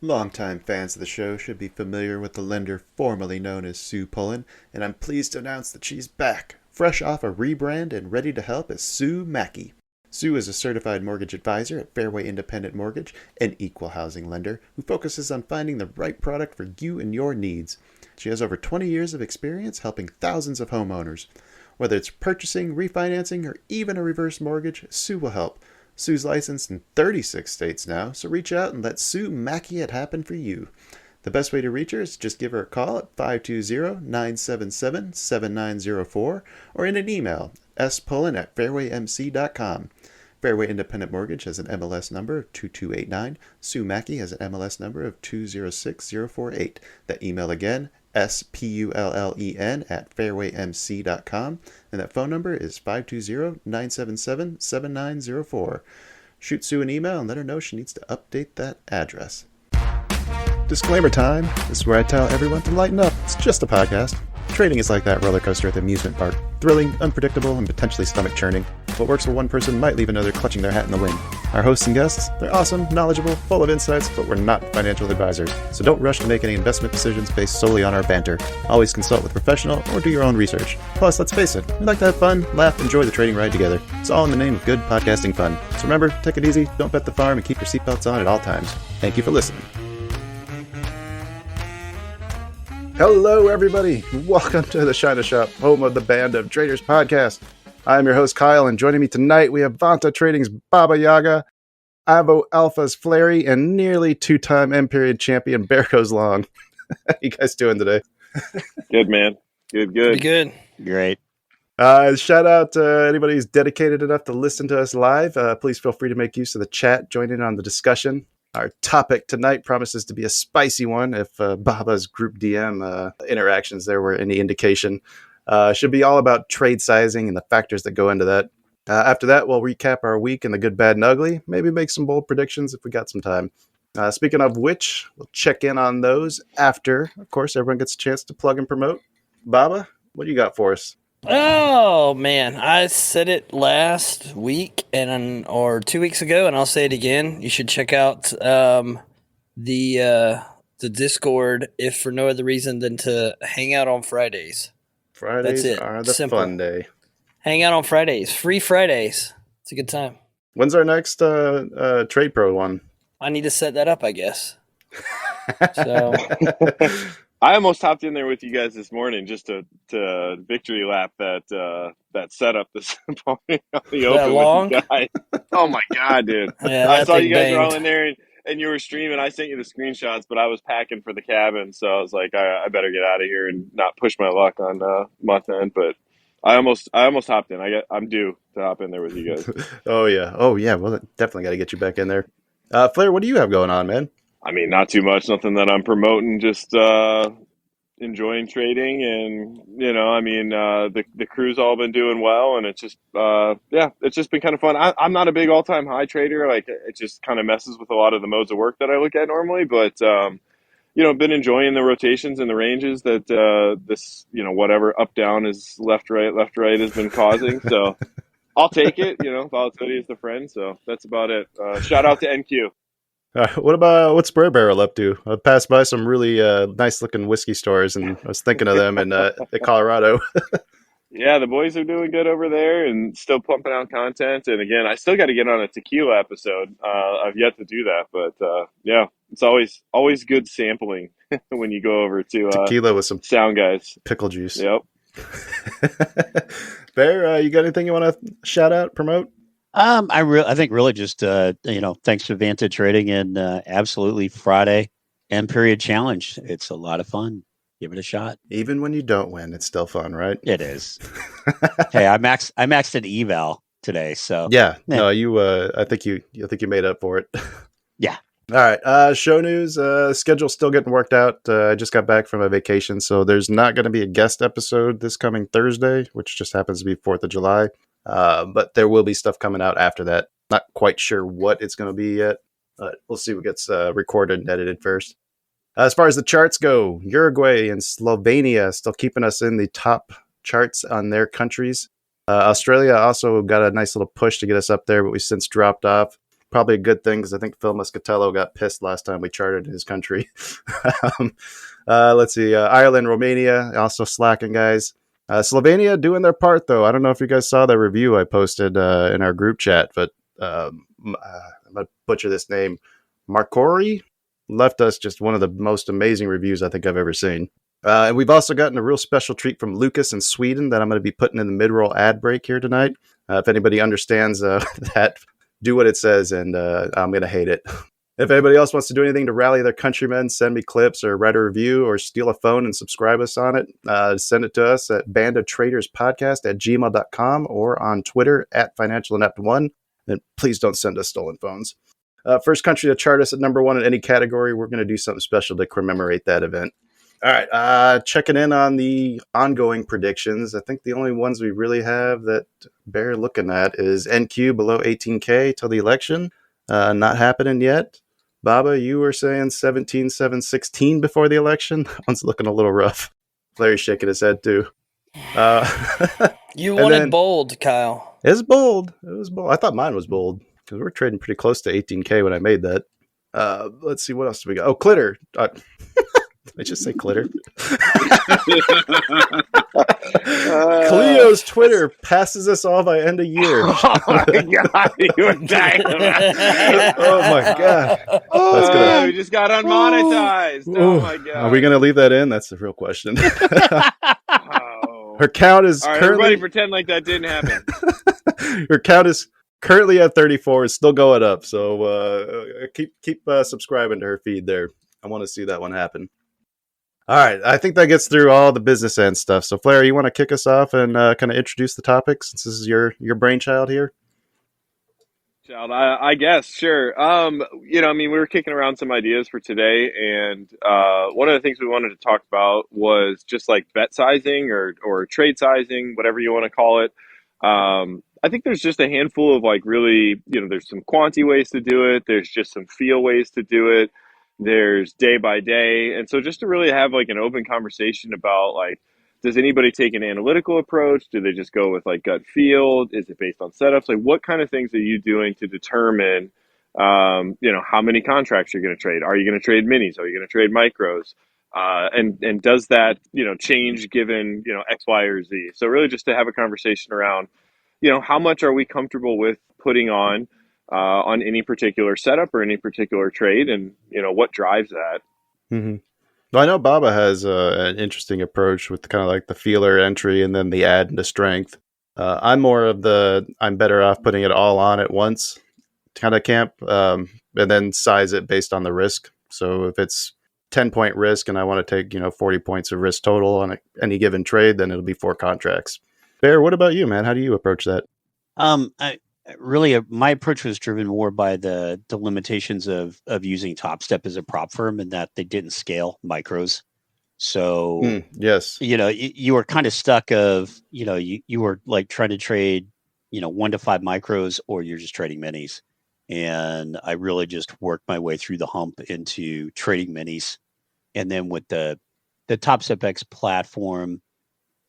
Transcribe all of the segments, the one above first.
Longtime fans of the show should be familiar with the lender formerly known as Sue Pullen, and I'm pleased to announce that she's back, fresh off a rebrand and ready to help as Sue Mackey. Sue is a certified mortgage advisor at Fairway Independent Mortgage, an equal housing lender who focuses on finding the right product for you and your needs. She has over 20 years of experience helping thousands of homeowners. Whether it's purchasing, refinancing, or even a reverse mortgage, Sue will help. Sue's licensed in 36 states now, so reach out and let Sue Mackey it happen for you. The best way to reach her is just give her a call at 520-977-7904 or in an email, spullen@fairwaymc.com. Fairway Independent Mortgage has an MLS number of 2289. Sue Mackey has an MLS number of 206048. That email again, spullen@fairwaymc.com, and that phone number is 520-977-7904. Shoot Sue an email and let her know she needs to update that address. Disclaimer time. This is where I tell everyone to lighten up. It's just a podcast. Trading is like that roller coaster at the amusement park. Thrilling, unpredictable, and potentially stomach-churning. What works for one person might leave another clutching their hat in the wind. Our hosts and guests, they're awesome, knowledgeable, full of insights, but we're not financial advisors. So don't rush to make any investment decisions based solely on our banter. Always consult with a professional or do your own research. Plus, let's face it, we like to have fun, laugh, enjoy the trading ride together. It's all in the name of good podcasting fun. So remember, take it easy, don't bet the farm, and keep your seatbelts on at all times. Thank you for listening. Hello, everybody. Welcome to the China Shop, home of the Band of Traders podcast. I'm your host, Kyle, and joining me tonight, we have Vanta Trading's Baba Yaga, Avo Alpha's Fleri, and nearly two-time M-Period champion Bear Goes Long. How you guys doing today? Good, man. Good. Pretty good. Great. Shout out to anybody who's dedicated enough to listen to us live. Please feel free to make use of the chat, join in on the discussion. Our topic tonight promises to be a spicy one if Baba's group DM interactions there were any indication. Should be all about trade sizing and the factors that go into that. After that, we'll recap our week in the good, bad, and ugly. Maybe make some bold predictions if we got some time. Speaking of which, we'll check in on those after. Of course, everyone gets a chance to plug and promote. Baba, what do you got for us? Oh man, I said it last week or 2 weeks ago, and I'll say it again. You should check out the Discord, if for no other reason than to hang out on Fridays. Fridays That's it. are the Simple. fun day. Hang out on Fridays, free Fridays. It's a good time. When's our next Trade Pro one? I need to set that up, I guess. So. I almost hopped in there with you guys this morning just to victory lap that setup this morning on the open long? with you guys. Oh my god, dude! Yeah, I saw you guys were banged. all in there and you were streaming. I sent you the screenshots, but I was packing for the cabin, so I was like, I better get out of here and not push my luck on month end. But I almost hopped in. I'm due to hop in there with you guys. Oh yeah. Well, definitely got to get you back in there. Flair, what do you have going on, man? I mean, not too much, nothing that I'm promoting, just enjoying trading. And, the crew's all been doing well. And it's just, it's just been kind of fun. I'm not a big all-time high trader. Like, it just kind of messes with a lot of the modes of work that I look at normally. But, been enjoying the rotations and the ranges that this, whatever up, down is left, right has been causing. So I'll take it. Volatility is the friend. So that's about it. Shout out to NQ. What's Brer Barrel up to? I passed by some really nice looking whiskey stores, and I was thinking of them in Colorado. Yeah, the boys are doing good over there and still pumping out content. And again, I still got to get on a tequila episode. I've yet to do that, but it's always good sampling when you go over to tequila with some sound guys, pickle juice. Yep. Bear, you got anything you want to shout out, promote? I think really just thanks to Vanta Trading and absolutely Friday M-Period challenge. It's a lot of fun. Give it a shot. Even when you don't win, it's still fun, right? It is. Hey, I maxed an eval today, so yeah. No, you. I think you made up for it. Yeah. All right. Show news. Schedule's still getting worked out. I just got back from a vacation, so there's not going to be a guest episode this coming Thursday, which just happens to be 4th of July. But there will be stuff coming out after that. Not quite sure what it's going to be yet, but we'll see what gets recorded and edited first. As far as the charts go, Uruguay and Slovenia still keeping us in the top charts on their countries. Australia also got a nice little push to get us up there, but we since dropped off. probably a good thing because I think Phil Muscatello got pissed last time we charted his country. Let's see. Ireland, Romania, also slacking, guys. Slovenia doing their part, though. I don't know if you guys saw the review I posted in our group chat, but I'm going to butcher this name. Markori left us just one of the most amazing reviews I think I've ever seen. And we've also gotten a real special treat from Lucas in Sweden that I'm going to be putting in the mid-roll ad break here tonight. If anybody understands that, do what it says, and I'm going to hate it. If anybody else wants to do anything to rally their countrymen, send me clips or write a review or steal a phone and subscribe us on it, send it to us at bandoftraderspodcast@gmail.com or on Twitter at financialinept1. And please don't send us stolen phones. First country to chart us at number 1 in any category. We're going to do something special to commemorate that event. All right, checking in on the ongoing predictions. I think the only ones we really have that bear looking at is NQ below 18K till the election. Not happening yet. Baba, you were saying 17,716 before the election. That one's looking a little rough. Fleri shaking his head too. You wanted bold, Kyle. It was bold. It was bold. I thought mine was bold because we're trading pretty close to 18K when I made that. Let's see, what else do we got? Oh, Clitter. Did I just say Clitter? Cleo's Twitter passes us all by end of year. Oh my god, you were dynamite. Oh my god. We just got unmonetized. Oh my god. Are we going to leave that in? That's the real question. Oh. Her count is all right, currently... everybody pretend like that didn't happen. Her count is currently at 34. It's still going up. So keep subscribing to her feed there. I want to see that one happen. All right, I think that gets through all the business end stuff. So, Fleri, you want to kick us off and kind of introduce the topic since this is your brainchild here? I guess, sure. We were kicking around some ideas for today, and one of the things we wanted to talk about was just like bet sizing or trade sizing, whatever you want to call it. I think there's just a handful of like really, there's some quantity ways to do it. There's just some feel ways to do it. There's day by day. And so just to really have like an open conversation about like, does anybody take an analytical approach? Do they just go with like gut feel? Is it based on setups? Like what kind of things are you doing to determine, how many contracts you're going to trade? Are you going to trade minis? Are you going to trade micros? And does that, change given, X, Y, or Z? So really just to have a conversation around, how much are we comfortable with putting on any particular setup or any particular trade, and what drives that. Mm-hmm. Well, I know Baba has an interesting approach with kind of like the feeler entry and then the add into strength. I'm more of I'm better off putting it all on at once kind of camp, and then size it based on the risk. So if it's 10-point risk and I want to take 40 points of risk total on any given trade, then it'll be 4 contracts. Bear, what about you, man? How do you approach that? My approach was driven more by the limitations of using Top Step as a prop firm, and that they didn't scale micros. So yes, you were kind of stuck of you were like trying to trade 1 to 5 micros, or you're just trading minis. And I really just worked my way through the hump into trading minis, and then with the Top Step X platform,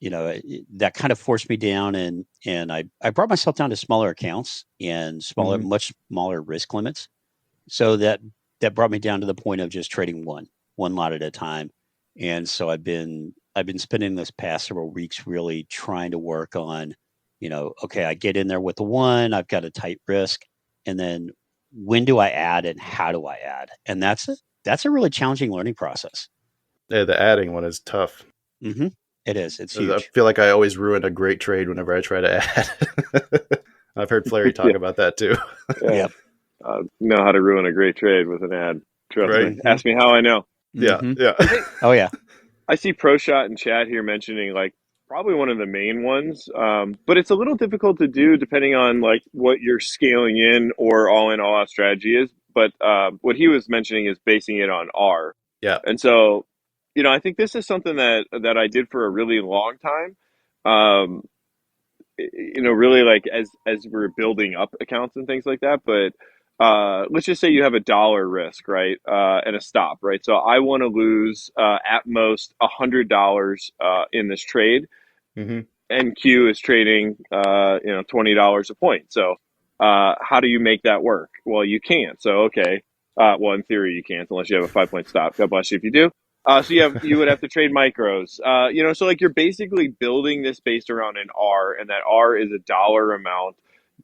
that kind of forced me down, and I brought myself down to smaller accounts and much smaller risk limits. So that brought me down to the point of just trading one lot at a time. And so I've been spending this past several weeks really trying to work on, okay, I get in there with the one, I've got a tight risk, and then when do I add and how do I add? And that's a really challenging learning process. Yeah, the adding one is tough. Mm-hmm. It is. It's huge. I feel like I always ruin a great trade whenever I try to add. I've heard Fleri talk about that too. Yeah. Know how to ruin a great trade with an ad. Trust me. Ask me how I know. Yeah. Mm-hmm. Yeah. Oh yeah. I see ProShot in chat here mentioning like probably one of the main ones, but it's a little difficult to do depending on like what you're scaling in or all in all out strategy is. But what he was mentioning is basing it on R. Yeah. And so, I think this is something that I did for a really long time. Really like as we're building up accounts and things like that. But let's just say you have $1 risk, right? And a stop, right? So I want to lose at most $100 in this trade. Mm-hmm. NQ is trading, $20 a point. So How do you make that work? Well, you can't. So, okay. Well, in theory, you can't unless you have a 5 point stop. God bless you if you do. So you would have to trade micros. So like you're basically building this based around an R, and that R is a dollar amount.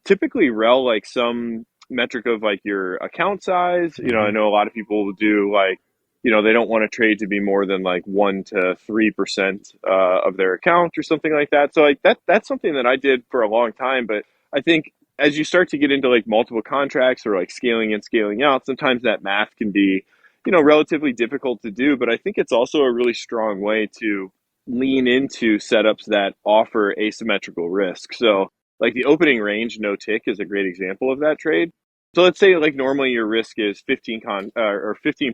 Typically, rel like some metric of like your account size. I know a lot of people will do like, they don't want to trade to be more than like 1 to 3% of their account or something like that. So like that's something that I did for a long time. But I think as you start to get into like multiple contracts or like scaling in, scaling out, sometimes that math can be, relatively difficult to do. But I think it's also a really strong way to lean into setups that offer asymmetrical risk. So like the opening range no tick is a great example of that trade. So let's say like normally your risk is 15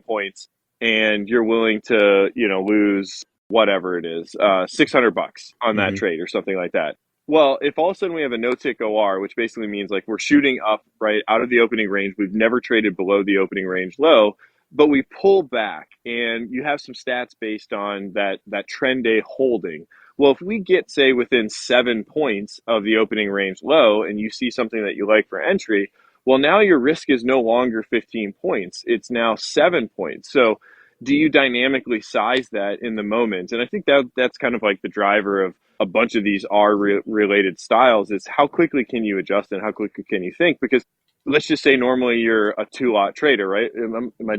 points, and you're willing to, lose whatever it is, $600 on that trade or something like that. Well, if all of a sudden we have a no tick OR, which basically means like we're shooting up right out of the opening range, we've never traded below the opening range low, but we pull back and you have some stats based on that trend day holding. Well, if we get, say, within 7 points of the opening range low and you see something that you like for entry, well, now your risk is no longer 15 points. It's now 7 points. So do you dynamically size that in the moment? And I think that's kind of like the driver of a bunch of these related styles is how quickly can you adjust and how quickly can you think? Because let's just say normally you're a 2 lot trader, right?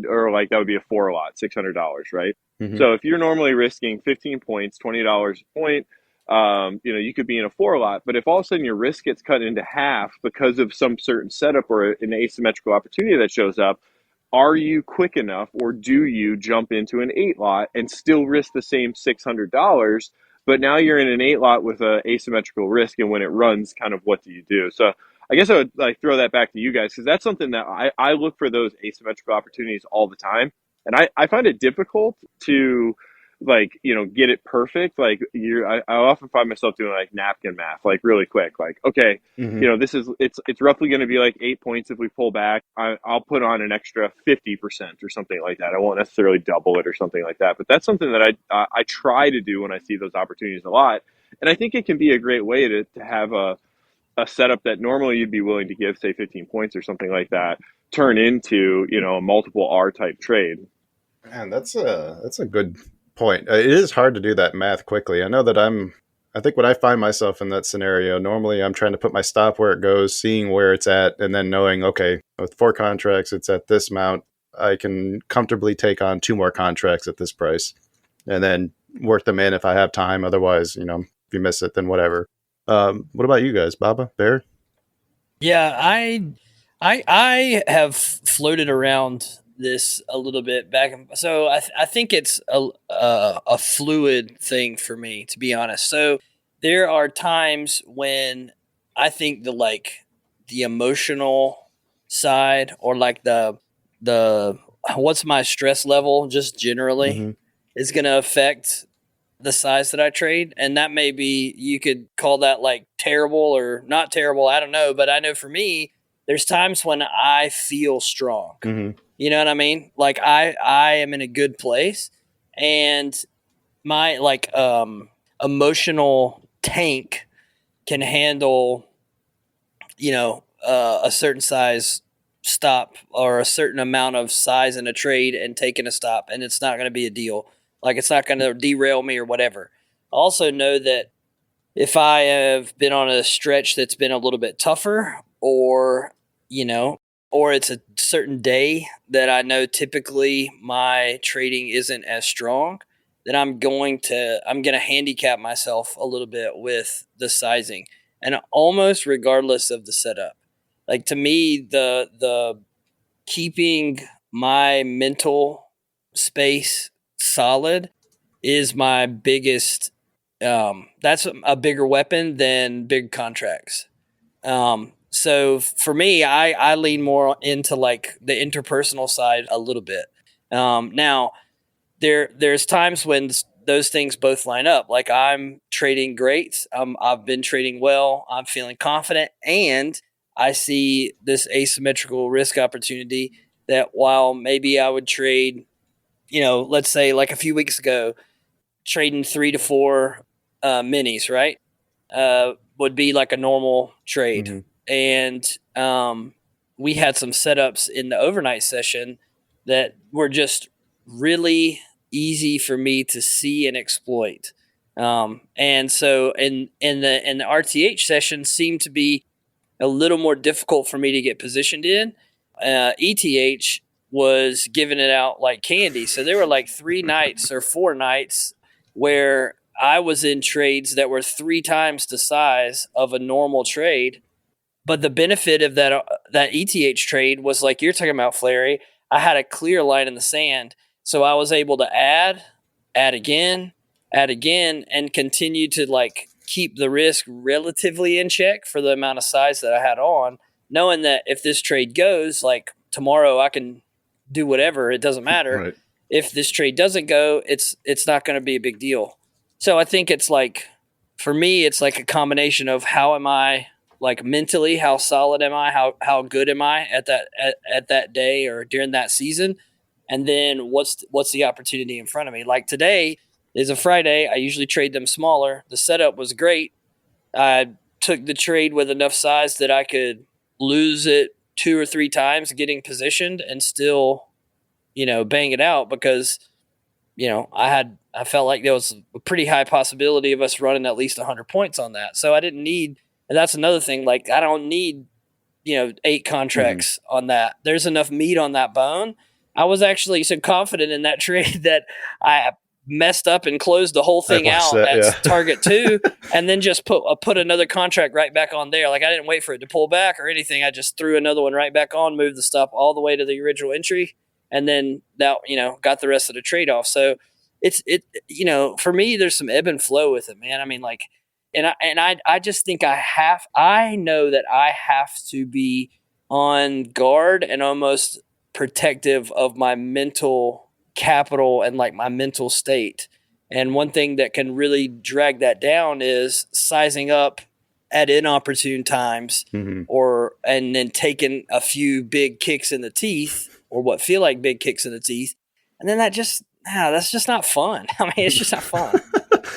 Or like that would be a 4 lot, $600, right? So if you're normally risking 15 points, $20 a point, you could be in a 4 lot. But if all of a sudden your risk gets cut into half because of some certain setup or an asymmetrical opportunity that shows up, are you quick enough, or do you jump into an 8 lot and still risk the same $600? But now you're in an 8 lot with a asymmetrical risk, and when it runs, kind of what do you do? So I guess I would like throw that back to you guys, because that's something that I look for those asymmetrical opportunities all the time, and I find it difficult to like get it perfect. Like I often find myself doing like napkin math, like really quick. Like okay, this is it's roughly going to be like 8 points if we pull back. I'll put on an extra 50% or something like that. I won't necessarily double it or something like that, but that's something that I try to do when I see those opportunities a lot, and I think it can be a great way to have a setup that normally you'd be willing to give, say, 15 points or something like that, turn into a multiple R type trade. Man, that's a good point. It is hard to do that math quickly. I think when I find myself in that scenario, normally I'm trying to put my stop where it goes, seeing where it's at, and then knowing, okay, with 4 contracts, it's at this amount. I can comfortably take on 2 more contracts at this price, and then work them in if I have time. Otherwise, if you miss it, then whatever. What about you guys, Baba, Bear? Yeah, I have floated around this a little bit back, so I think it's a fluid thing for me, to be honest. So there are times when I think the emotional side, or like the what's my stress level just generally is going to affect the size that I trade. And that may be, you could call that like terrible or not terrible. I don't know. But I know for me, there's times when I feel strong. You know what I mean? Like I am in a good place, and my emotional tank can handle, a certain size stop or a certain amount of size in a trade and taking a stop, and it's not going to be a deal. Like it's not going to derail me or whatever. I also know that if I have been on a stretch that's been a little bit tougher, or it's a certain day that I know typically my trading isn't as strong, then I'm going to handicap myself a little bit with the sizing, and almost regardless of the setup. Like to me, the keeping my mental space solid is my biggest. That's a bigger weapon than big contracts. So for me, I lean more into like the interpersonal side a little bit. Now there's times when those things both line up. Like I'm trading great. I've been trading well. I'm feeling confident, and I see this asymmetrical risk opportunity that while maybe I would trade, let's say like a few weeks ago, trading 3 to 4 minis, right? Would be like a normal trade. and we had some setups in the overnight session that were just really easy for me to see and exploit. And so in the RTH session seemed to be a little more difficult for me to get positioned in. ETH was giving it out like candy. So there were like 3 nights or 4 nights where I was in trades that were 3 times the size of a normal trade. But the benefit of that ETH trade was like you're talking about, Fleri. I had a clear line in the sand, so I was able to add again, and continue to like keep the risk relatively in check for the amount of size that I had on, knowing that if this trade goes, like tomorrow I can do whatever, it doesn't matter. Right. If this trade doesn't go, it's not going to be a big deal. So I think it's like, for me, it's like a combination of how am I like mentally, how solid am I, how good am I at that day or during that season, and then what's the opportunity in front of me. Like today is a Friday. I usually trade them smaller. The setup was great. I took the trade with enough size that I could lose it 2 or 3 times getting positioned and still, bang it out because, I felt like there was a pretty high possibility of us running at least 100 points on that. So I didn't need, and that's another thing, like I don't need, 8 contracts on that. There's enough meat on that bone. I was actually so confident in that trade that I messed up and closed the whole thing out at target 2 and then just put another contract right back on there. Like I didn't wait for it to pull back or anything. I just threw another one right back on, moved the stop all the way to the original entry, and then that, got the rest of the trade off. So for me, there's some ebb and flow with it, man. I mean, like, I just think I know that I have to be on guard and almost protective of my mental capital and like my mental state. And one thing that can really drag that down is sizing up at inopportune times, and then taking a few big kicks in the teeth, or what feel like big kicks in the teeth. And then that's just not fun. I mean, it's just not fun.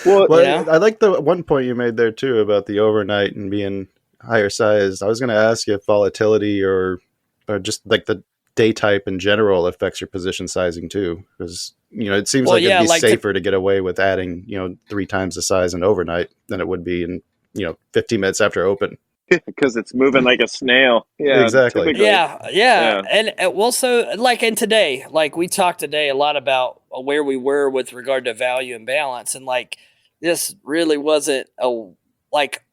Well, I like the one point you made there too about the overnight and being higher sized. I was going to ask you if volatility or just like the day type in general affects your position sizing too, because it seems like it'd be safer to get away with adding 3 times the size in overnight than it would be in 15 minutes after open. Because it's moving like a snail. Yeah, exactly. Typically. Yeah. And well, so like in today, like we talked today a lot about where we were with regard to value and balance, and like this really wasn't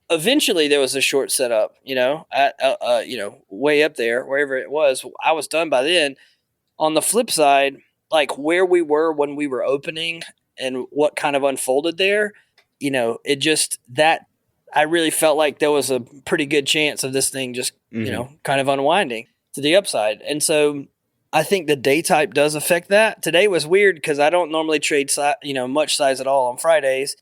eventually there was a short setup, at way up there, wherever it was. I was done by then. On the flip side, like where we were when we were opening and what kind of unfolded there, it just that I really felt like there was a pretty good chance of this thing just, kind of unwinding to the upside. And so I think the day type does affect that. Today was weird because I don't normally trade, much size at all on Fridays.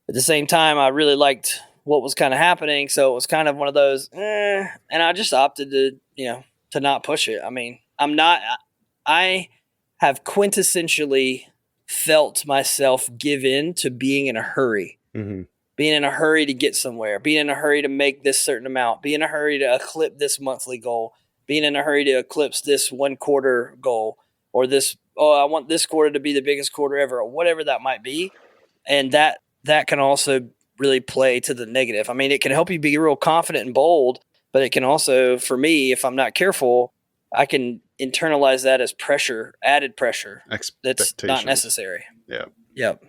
At the same time, I really liked what was kind of happening. So it was kind of one of those, and I just opted to not push it. I mean, I have quintessentially felt myself give in to being in a hurry. Being in a hurry to get somewhere, being in a hurry to make this certain amount, being in a hurry to eclipse this monthly goal, being in a hurry to eclipse this 1 quarter goal, or this, I want this quarter to be the biggest quarter ever, or whatever that might be. And that can also really play to the negative. I mean, it can help you be real confident and bold, but it can also, for me, if I'm not careful, I can internalize that as pressure, added pressure that's not necessary. Yeah. Yep.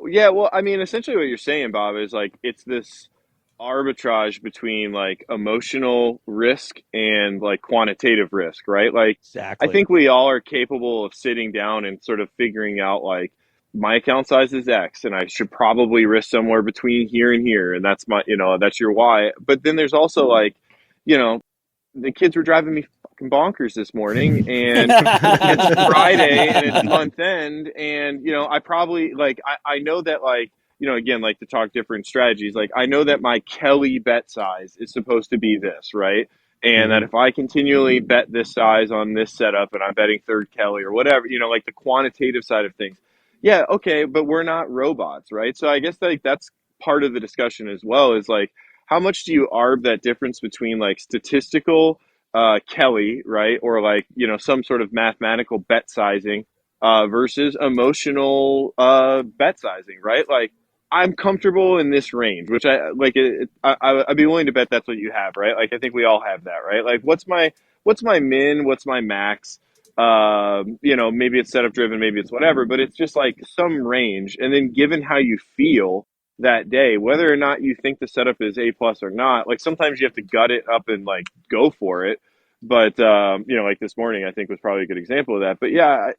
Yeah, well, I mean, essentially what you're saying, Bob, is like it's this arbitrage between like emotional risk and like quantitative risk, right? Like, Exactly. I think we all are capable of sitting down and sort of figuring out like my account size is X and I should probably risk somewhere between here and here. And that's that's your Y. But then there's also like, the kids were driving me fucking bonkers this morning, and it's Friday and it's month end, and I probably I know that again, like to talk different strategies, like I know that my Kelly bet size is supposed to be this, right? And that if I continually bet this size on this setup and I'm betting third Kelly or whatever, like the quantitative side of things. Yeah, okay, but we're not robots, right? So I guess that's part of the discussion as well, is like, how much do you arb that difference between like statistical Kelly, right, or like some sort of mathematical bet sizing versus emotional bet sizing, right? Like I'm comfortable in this range, which I like. I'd be willing to bet that's what you have, right? Like I think we all have that, right? Like what's my min, what's my max? Maybe it's setup driven, maybe it's whatever, but it's just like some range. And then given how you feel that day, whether or not you think the setup is A plus or not, like sometimes you have to gut it up and like go for it. But like this morning, I think was probably a good example of that. But yeah,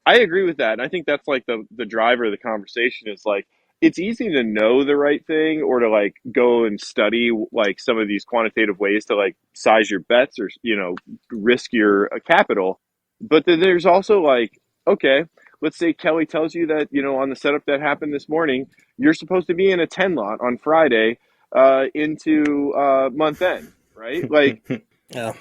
I agree with that. And I think that's like the driver of the conversation is like, it's easy to know the right thing or to like go and study like some of these quantitative ways to like size your bets or, risk your capital. But then there's also like, okay, let's say Kelly tells you that, on the setup that happened this morning, you're supposed to be in a 10 lot on Friday into month end, right? Like, Yeah.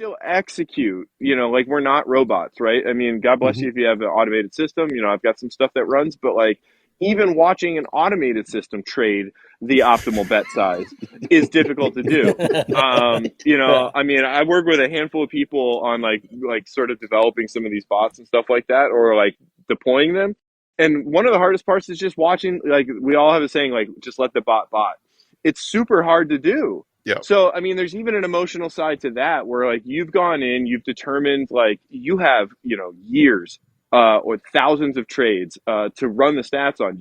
still execute, like we're not robots, right? I mean, God bless you if you have an automated system. I've got some stuff that runs, but like even watching an automated system trade the optimal bet size is difficult to do. I mean, I work with a handful of people on like sort of developing some of these bots and stuff like that, or like deploying them. And one of the hardest parts is just watching, like we all have a saying, like, just let the bot. It's super hard to do. Yeah. So, I mean, there's even an emotional side to that where like you've gone in, you've determined like you have, years or thousands of trades to run the stats on.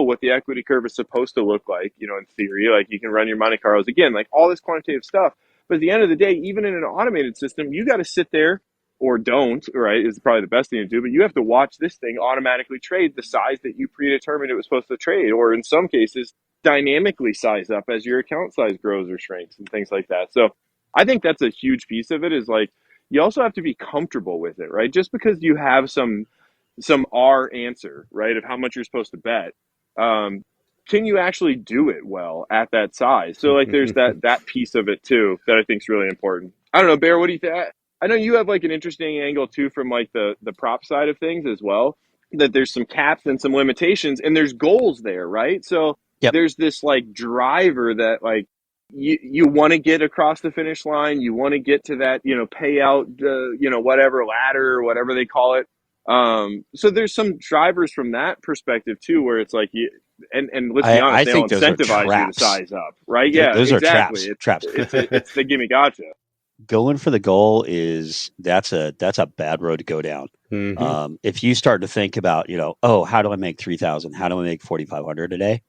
What the equity curve is supposed to look like, in theory, like you can run your Monte Carlos again, like all this quantitative stuff. But at the end of the day, even in an automated system, you got to sit there or don't, right, is probably the best thing to do. But you have to watch this thing automatically trade the size that you predetermined it was supposed to trade, or in some cases, dynamically size up as your account size grows or shrinks and things like that. So I think that's a huge piece of it is like you also have to be comfortable with it, right? Just because you have some R answer, right, of how much you're supposed to bet, can you actually do it well at that size? So like there's that piece of it too that I think is really important. I don't know, Bear, what do you think? I know you have like an interesting angle too from like the prop side of things as well, that there's some caps and some limitations and there's goals there, right? So there's this like driver that like you want to get across the finish line. You want to get to that, payout, whatever ladder or whatever they call it. So there's some drivers from that perspective too, where it's like, and let's be honest, I they all think those are incentivize you to traps. size up, right? Yeah, Those exactly. are traps. It's the gimme gotcha. Going for the goal that's a bad road to go down. If you start to think about, how do I make 3,000? How do I make 4,500 a day?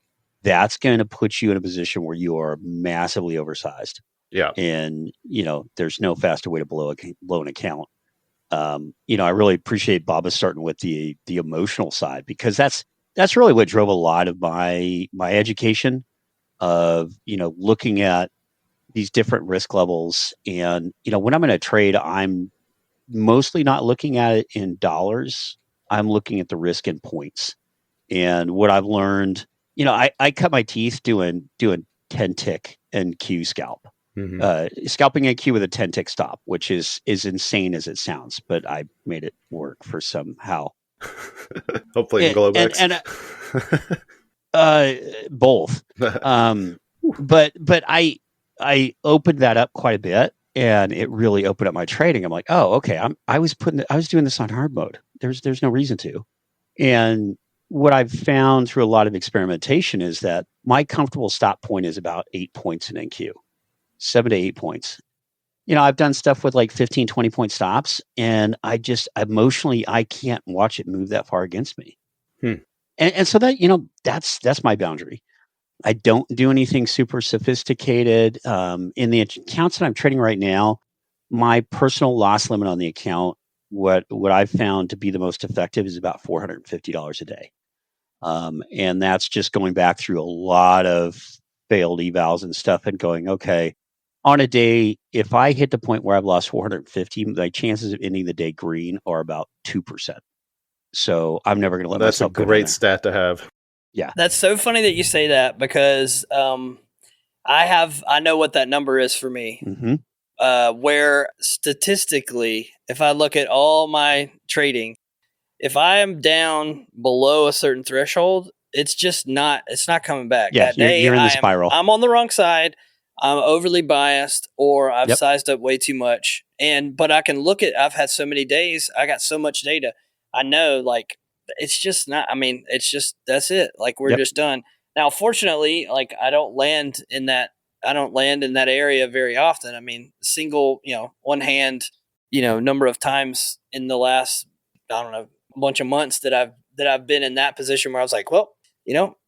That's going to put you in a position where you are massively oversized. Yeah. And, there's no faster way to blow an account. I really appreciate Baba starting with the emotional side, because that's really what drove a lot of my education of, looking at these different risk levels. And, when I'm going to trade, I'm mostly not looking at it in dollars. I'm looking at the risk in points. And what I've learned, I cut my teeth doing 10 tick and Q scalp. Scalping a Q with a 10 tick stop, which is insane as it sounds, but I made it work for somehow. Hopefully in Globex. Both. But I opened that up quite a bit, and it really opened up my trading. I'm like, oh, okay. I was doing this on hard mode. There's no reason to. And what I've found through a lot of experimentation is that my comfortable stop point is about 8 points in NQ, 7 to 8 points. I've done stuff with like 15, 20 point stops, and I just emotionally, I can't watch it move that far against me. And so that, that's my boundary. I don't do anything super sophisticated. In the accounts that I'm trading right now, my personal loss limit on the account, what I've found to be the most effective is about $450 a day. And that's just going back through a lot of failed evals and stuff and going, okay, on a day, if I hit the point where I've lost 450, my chances of ending the day green are about 2%. So I'm never going to let myself go down there. That's a great stat to have. Yeah. That's so funny that you say that, because I know what that number is for me. Where statistically, if I look at all my trading, if I am down below a certain threshold, it's not coming back. Yeah, that day, you're in the spiral. I'm on the wrong side. I'm overly biased or I've Yep. sized up way too much. But I can look at, I've had so many days, I got so much data. I know like, it's just not, I mean, it's just, that's it. Like we're Yep. just done. Now, fortunately, like I don't land in that area very often. I mean, single, one hand, number of times in the last, I don't know, bunch of months that I've been in that position where I was like, well,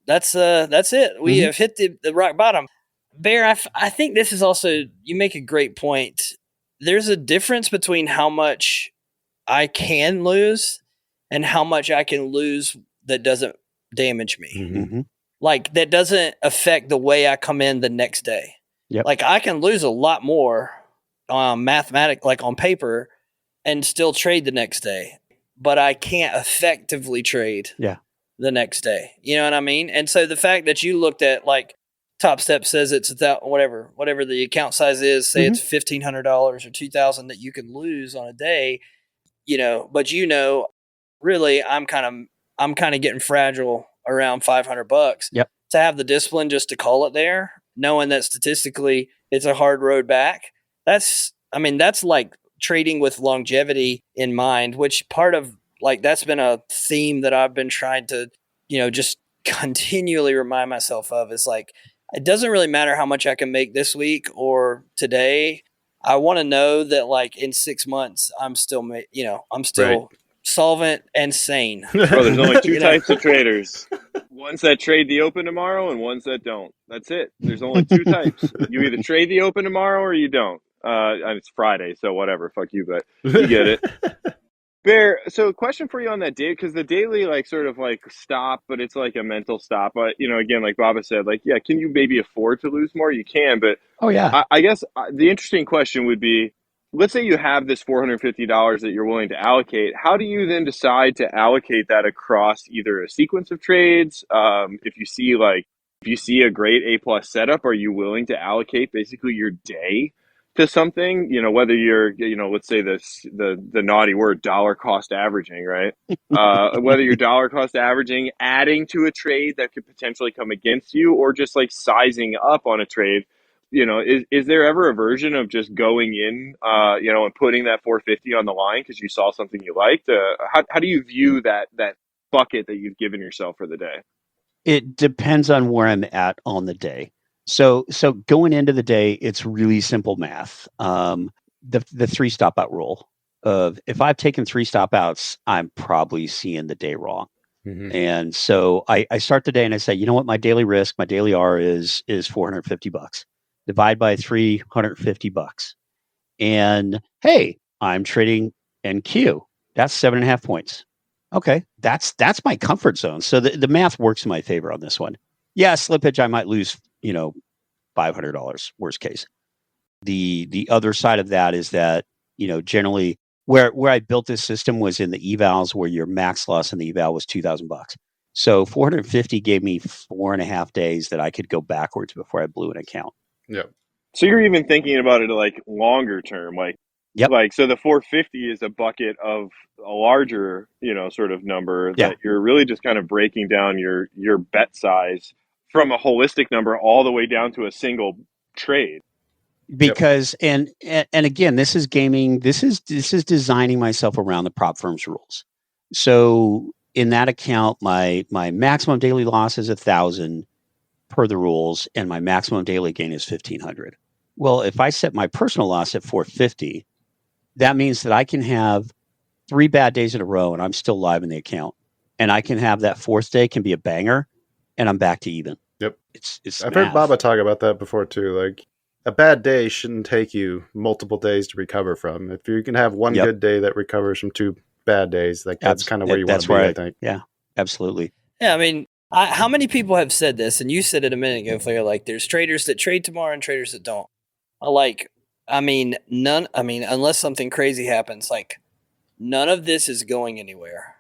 that's it. We have hit the rock bottom. Bear, I think this is also, you make a great point. There's a difference between how much I can lose and how much I can lose that doesn't damage me. Mm-hmm. Like that doesn't affect the way I come in the next day. Yep. Like I can lose a lot more like on paper and still trade the next day, but I can't effectively trade the next day. You know what I mean? And so the fact that you looked at like Top Step says it's whatever the account size is, say it's $1,500 or $2,000 that you can lose on a day, but really I'm kind of getting fragile around $500. Yep. To have the discipline just to call it there, knowing that statistically it's a hard road back. That's like trading with longevity in mind, which part of like that's been a theme that I've been trying to, just continually remind myself of. Is like, it doesn't really matter how much I can make this week or today. I want to know that like in 6 months, I'm still solvent and sane. Bro, there's only two types of traders. Ones that trade the open tomorrow and ones that don't. That's it. There's only two types. You either trade the open tomorrow or you don't. And it's Friday, so whatever. Fuck you, but you get it. Bear, so question for you on that day, because the daily like sort of like stop, but it's like a mental stop. But again, like Baba said, like, yeah, can you maybe afford to lose more? You can, but I guess the interesting question would be, let's say you have this $450 that you're willing to allocate. How do you then decide to allocate that across either a sequence of trades? If you see a great A+ setup, are you willing to allocate basically your day to something, whether you're, let's say the naughty word dollar cost averaging, right? Whether you're dollar cost averaging, adding to a trade that could potentially come against you, or just like sizing up on a trade, is there ever a version of just going in, and putting that 450 on the line because you saw something you liked? How do you view that bucket that you've given yourself for the day? It depends on where I'm at on the day. So going into the day, it's really simple math. The 3 stop out rule of if I've taken 3 stop outs, I'm probably seeing the day wrong. Mm-hmm. And so I start the day and I say, you know what, my daily risk, my daily R is $450. Divide by $350. And hey, I'm trading NQ. That's 7.5 points. Okay, that's my comfort zone. So the math works in my favor on this one. Yeah, slippage, I might lose, $500 worst case. The other side of that is that, generally where I built this system was in the evals where your max loss in the eval was $2,000. So 450 gave me 4.5 days that I could go backwards before I blew an account. Yep. So you're even thinking about it like longer term, like, yep. Like, so the 450 is a bucket of a larger, sort of number that you're really just kind of breaking down your bet size from a holistic number all the way down to a single trade. Because and again, this is gaming. This is designing myself around the prop firm's rules. So in that account, my maximum daily loss is 1,000 per the rules, and my maximum daily gain is 1,500. Well, if I set my personal loss at 450, that means that I can have 3 bad days in a row and I'm still live in the account. And I can have that 4th day can be a banger and I'm back to even. Yep. It's I've heard Baba talk about that before too. Like a bad day shouldn't take you multiple days to recover from. If you can have one good day that recovers from 2 bad days, like that's kind of where you want to be, I think. Yeah, absolutely. Yeah, I mean, how many people have said this? And you said it a minute ago, Fleri, like there's traders that trade tomorrow and traders that don't. Unless something crazy happens, like none of this is going anywhere.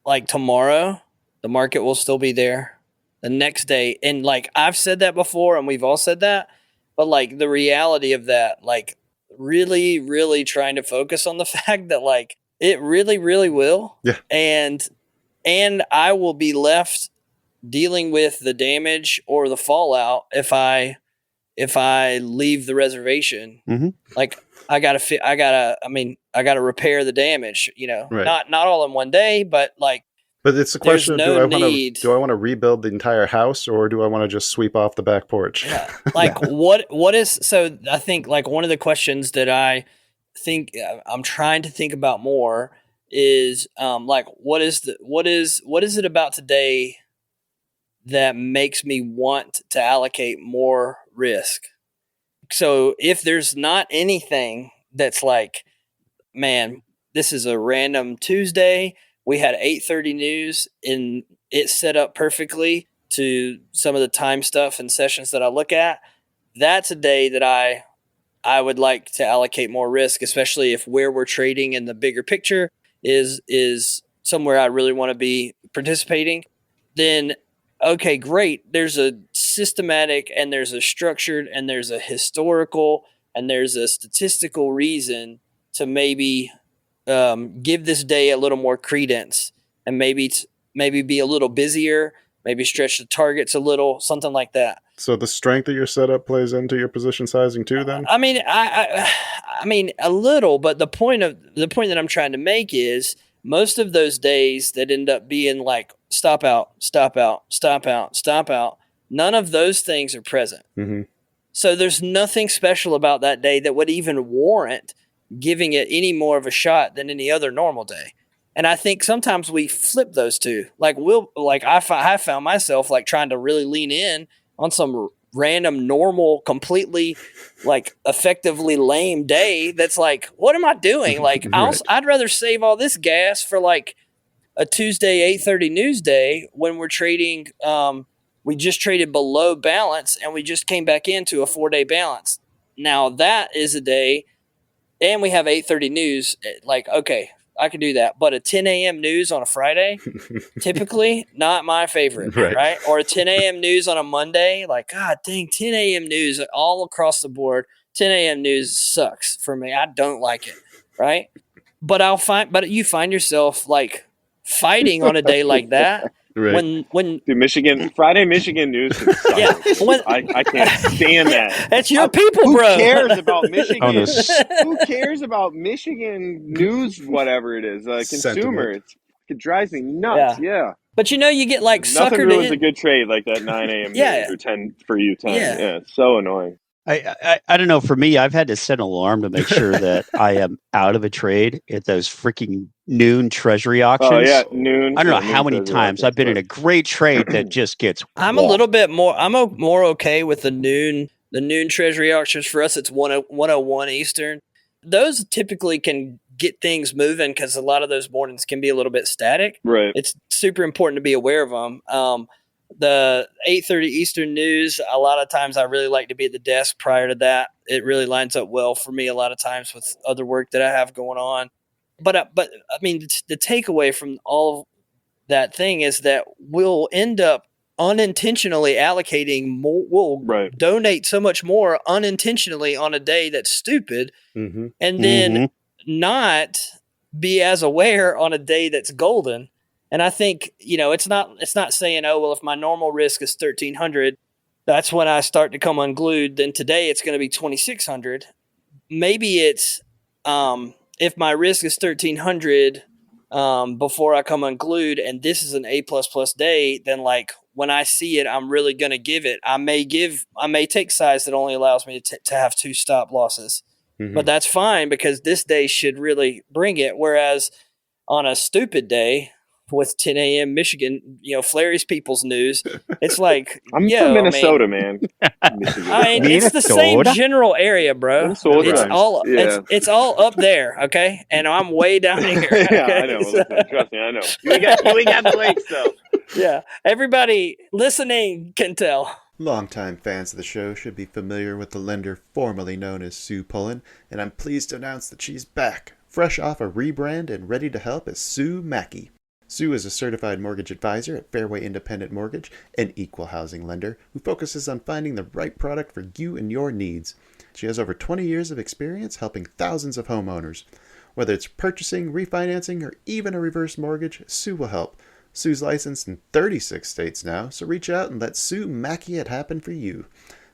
Like tomorrow, the market will still be there. The next day, and like I've said that before, and we've all said that, but like the reality of that, like really, really trying to focus on the fact that like it really, really will. Yeah. And I will be left dealing with the damage or the fallout if I if I leave the reservation, Mhm. like I gotta repair the damage, Right. not all in one day, but like But it's a there's question of no need. do I want to rebuild the entire house, or do I want to just sweep off the back porch? Yeah. Like what is, so I think like one of the questions that I think I'm trying to think about more is like what is it about today that makes me want to allocate more risk? So if there's not anything that's like, man, this is a random Tuesday, we had 8:30 news and it set up perfectly to some of the time stuff and sessions that I look at, that's a day that I would like to allocate more risk, especially if where we're trading in the bigger picture is somewhere I really want to be participating. Then okay, great. There's a systematic and there's a structured and there's a historical and there's a statistical reason to maybe give this day a little more credence and maybe be a little busier, maybe stretch the targets a little, something like that. So the strength of your setup plays into your position sizing too, then? I mean, I mean a little, but the point that I'm trying to make is most of those days that end up being like stop out, stop out, stop out, stop out, none of those things are present. Mm-hmm. So there's nothing special about that day that would even warrant giving it any more of a shot than any other normal day. And I think sometimes we flip those two. Like I found myself like trying to really lean in on some random normal, completely like effectively lame day. That's like, what am I doing? Like Right. I'd rather save all this gas for like a Tuesday 8:30 news day when we're trading. We just traded below balance and we just came back into a 4-day balance. Now that is a day, and we have 8:30 news. Like, okay, I can do that. But a 10 a.m. news on a Friday, typically not my favorite, right? Or a 10 a.m. news on a Monday, like, God dang, 10 a.m. news all across the board. 10 a.m. news sucks for me. I don't like it, right? But you find yourself like fighting on a day like that. Right. When Dude, Friday Michigan news can suck. Yeah, I can't stand that. That's your people, Who bro. cares about Michigan? On this Who cares about Michigan news, whatever it is? Consumer. It drives me nuts. Yeah. But you get like Nothing suckered ruins in. a good trade like that 9 a.m. Yeah. news or 10 for you time. Yeah. Yeah, it's so annoying. I don't know. For me, I've had to set an alarm to make sure that I am out of a trade at those freaking noon treasury auctions. Oh yeah, noon. I don't know yeah, how many times I've been in a great trade that just gets. I'm more okay with the noon treasury auctions. For us, it's 101 Eastern. Those typically can get things moving because a lot of those mornings can be a little bit static. Right. It's super important to be aware of them. The 8:30 Eastern news, a lot of times I really like to be at the desk prior to that. It really lines up well for me a lot of times with other work that I have going on. But I mean, the takeaway from all of that thing is that we'll end up unintentionally allocating more. We'll donate so much more unintentionally on a day that's stupid, Mm-hmm. and then not be as aware on a day that's golden. And I think, it's not saying, oh, well, if my normal risk is 1,300, that's when I start to come unglued. Then today it's going to be 2,600. Maybe it's if my risk is 1,300 before I come unglued, and this is an A++ day, then like when I see it, I'm really going to give it. I may take size that only allows me to have 2 stop losses, but that's fine because this day should really bring it. Whereas on a stupid day, with 10 a.m. Michigan, Fleri's People's News. It's like I'm from Minnesota, man. It's the same general area, bro. Minnesota. It's all up there, okay? And I'm way down here. Okay? Yeah, I know. Listen, trust me, I know. We got the lakes, though. Yeah, everybody listening can tell. Longtime fans of the show should be familiar with the lender formerly known as Sue Pullen, and I'm pleased to announce that she's back, fresh off a rebrand and ready to help as Sue Mackey. Sue is a certified mortgage advisor at Fairway Independent Mortgage, an equal housing lender who focuses on finding the right product for you and your needs. She has over 20 years of experience helping thousands of homeowners. Whether it's purchasing, refinancing, or even a reverse mortgage, Sue will help. Sue's licensed in 36 states now, so reach out and let Sue Mackey it happen for you.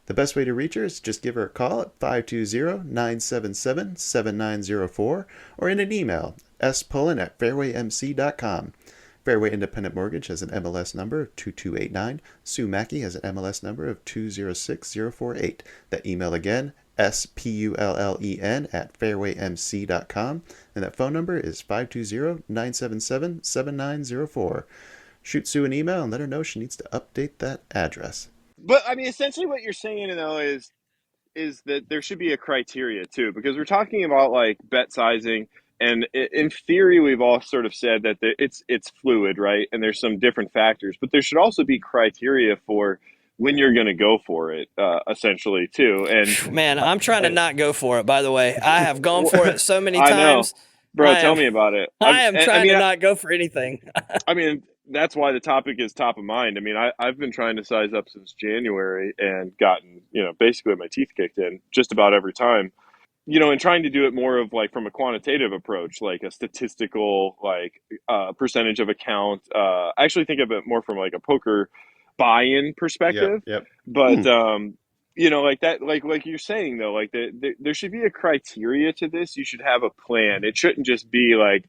The best way to reach her is just give her a call at 520-977-7904 or in an email, spullen@fairwaymc.com. Fairway Independent Mortgage has an MLS number of 2289. Sue Mackey has an MLS number of 206048. That email again, spullen@fairwaymc.com. And that phone number is 520-977-7904. Shoot Sue an email and let her know she needs to update that address. But I mean, essentially what you're saying though is that there should be a criteria too, because we're talking about like bet sizing, and in theory we've all sort of said that it's fluid, right? And there's some different factors, but there should also be criteria for when you're going to go for it, essentially too. And Man, I'm trying to not go for it. By the way, I have gone for it so many I know, times. bro. Tell me about it. I am trying to not go for anything. I mean, that's why the topic is top of mind. I mean, I've been trying to size up since January and gotten, basically my teeth kicked in just about every time, and trying to do it more of like from a quantitative approach, like a statistical, like percentage of account. I actually think of it more from like a poker buy-in perspective. Yep. But, like that, like you're saying though, like there should be a criteria to this. You should have a plan. It shouldn't just be like,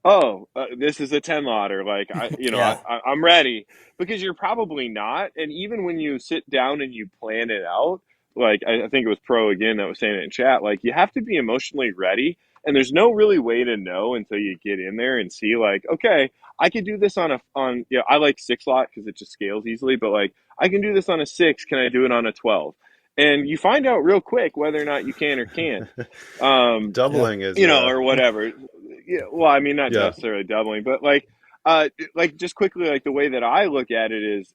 oh, this is a 10 lotter. Like, Yeah. I'm ready, because you're probably not. And even when you sit down and you plan it out, like, I think it was Pro again that was saying it in chat, like, you have to be emotionally ready. And there's no really way to know until you get in there and see, like, okay, I could do this I like 6 lot because it just scales easily, but like, I can do this on a 6. Can I do it on a 12? And you find out real quick whether or not you can or can't. Doubling is, or whatever. Yeah, well, I mean, not necessarily doubling, but like just quickly, like the way that I look at it is,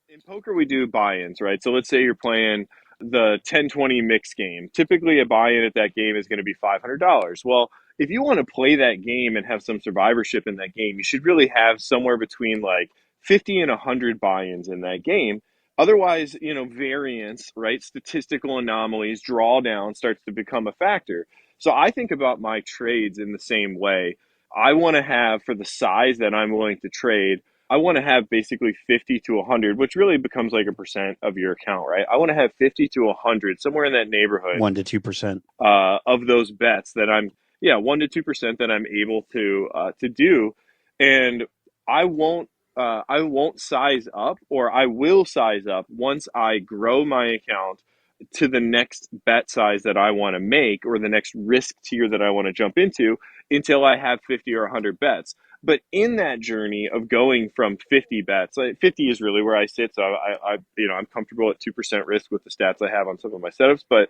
in poker we do buy-ins, right? So let's say you're playing the 10-20 mix game. Typically, a buy-in at that game is going to be $500. Well, if you want to play that game and have some survivorship in that game, you should really have somewhere between like 50 and 100 buy-ins in that game. Otherwise, variance, right? Statistical anomalies, drawdown starts to become a factor. So I think about my trades in the same way. I want to have, for the size that I'm willing to trade, I want to have basically 50 to 100, which really becomes like a percent of your account, right? I want to have 50 to 100, somewhere in that neighborhood. 1 to 2%. Of those bets that 1 to 2% that I'm able to do. And I won't size up, or I will size up once I grow my account to the next bet size that I want to make, or the next risk tier that I want to jump into, until I have 50 or 100 bets. But in that journey of going from 50 bets, 50 is really where I sit. So I'm comfortable at 2% risk with the stats I have on some of my setups. But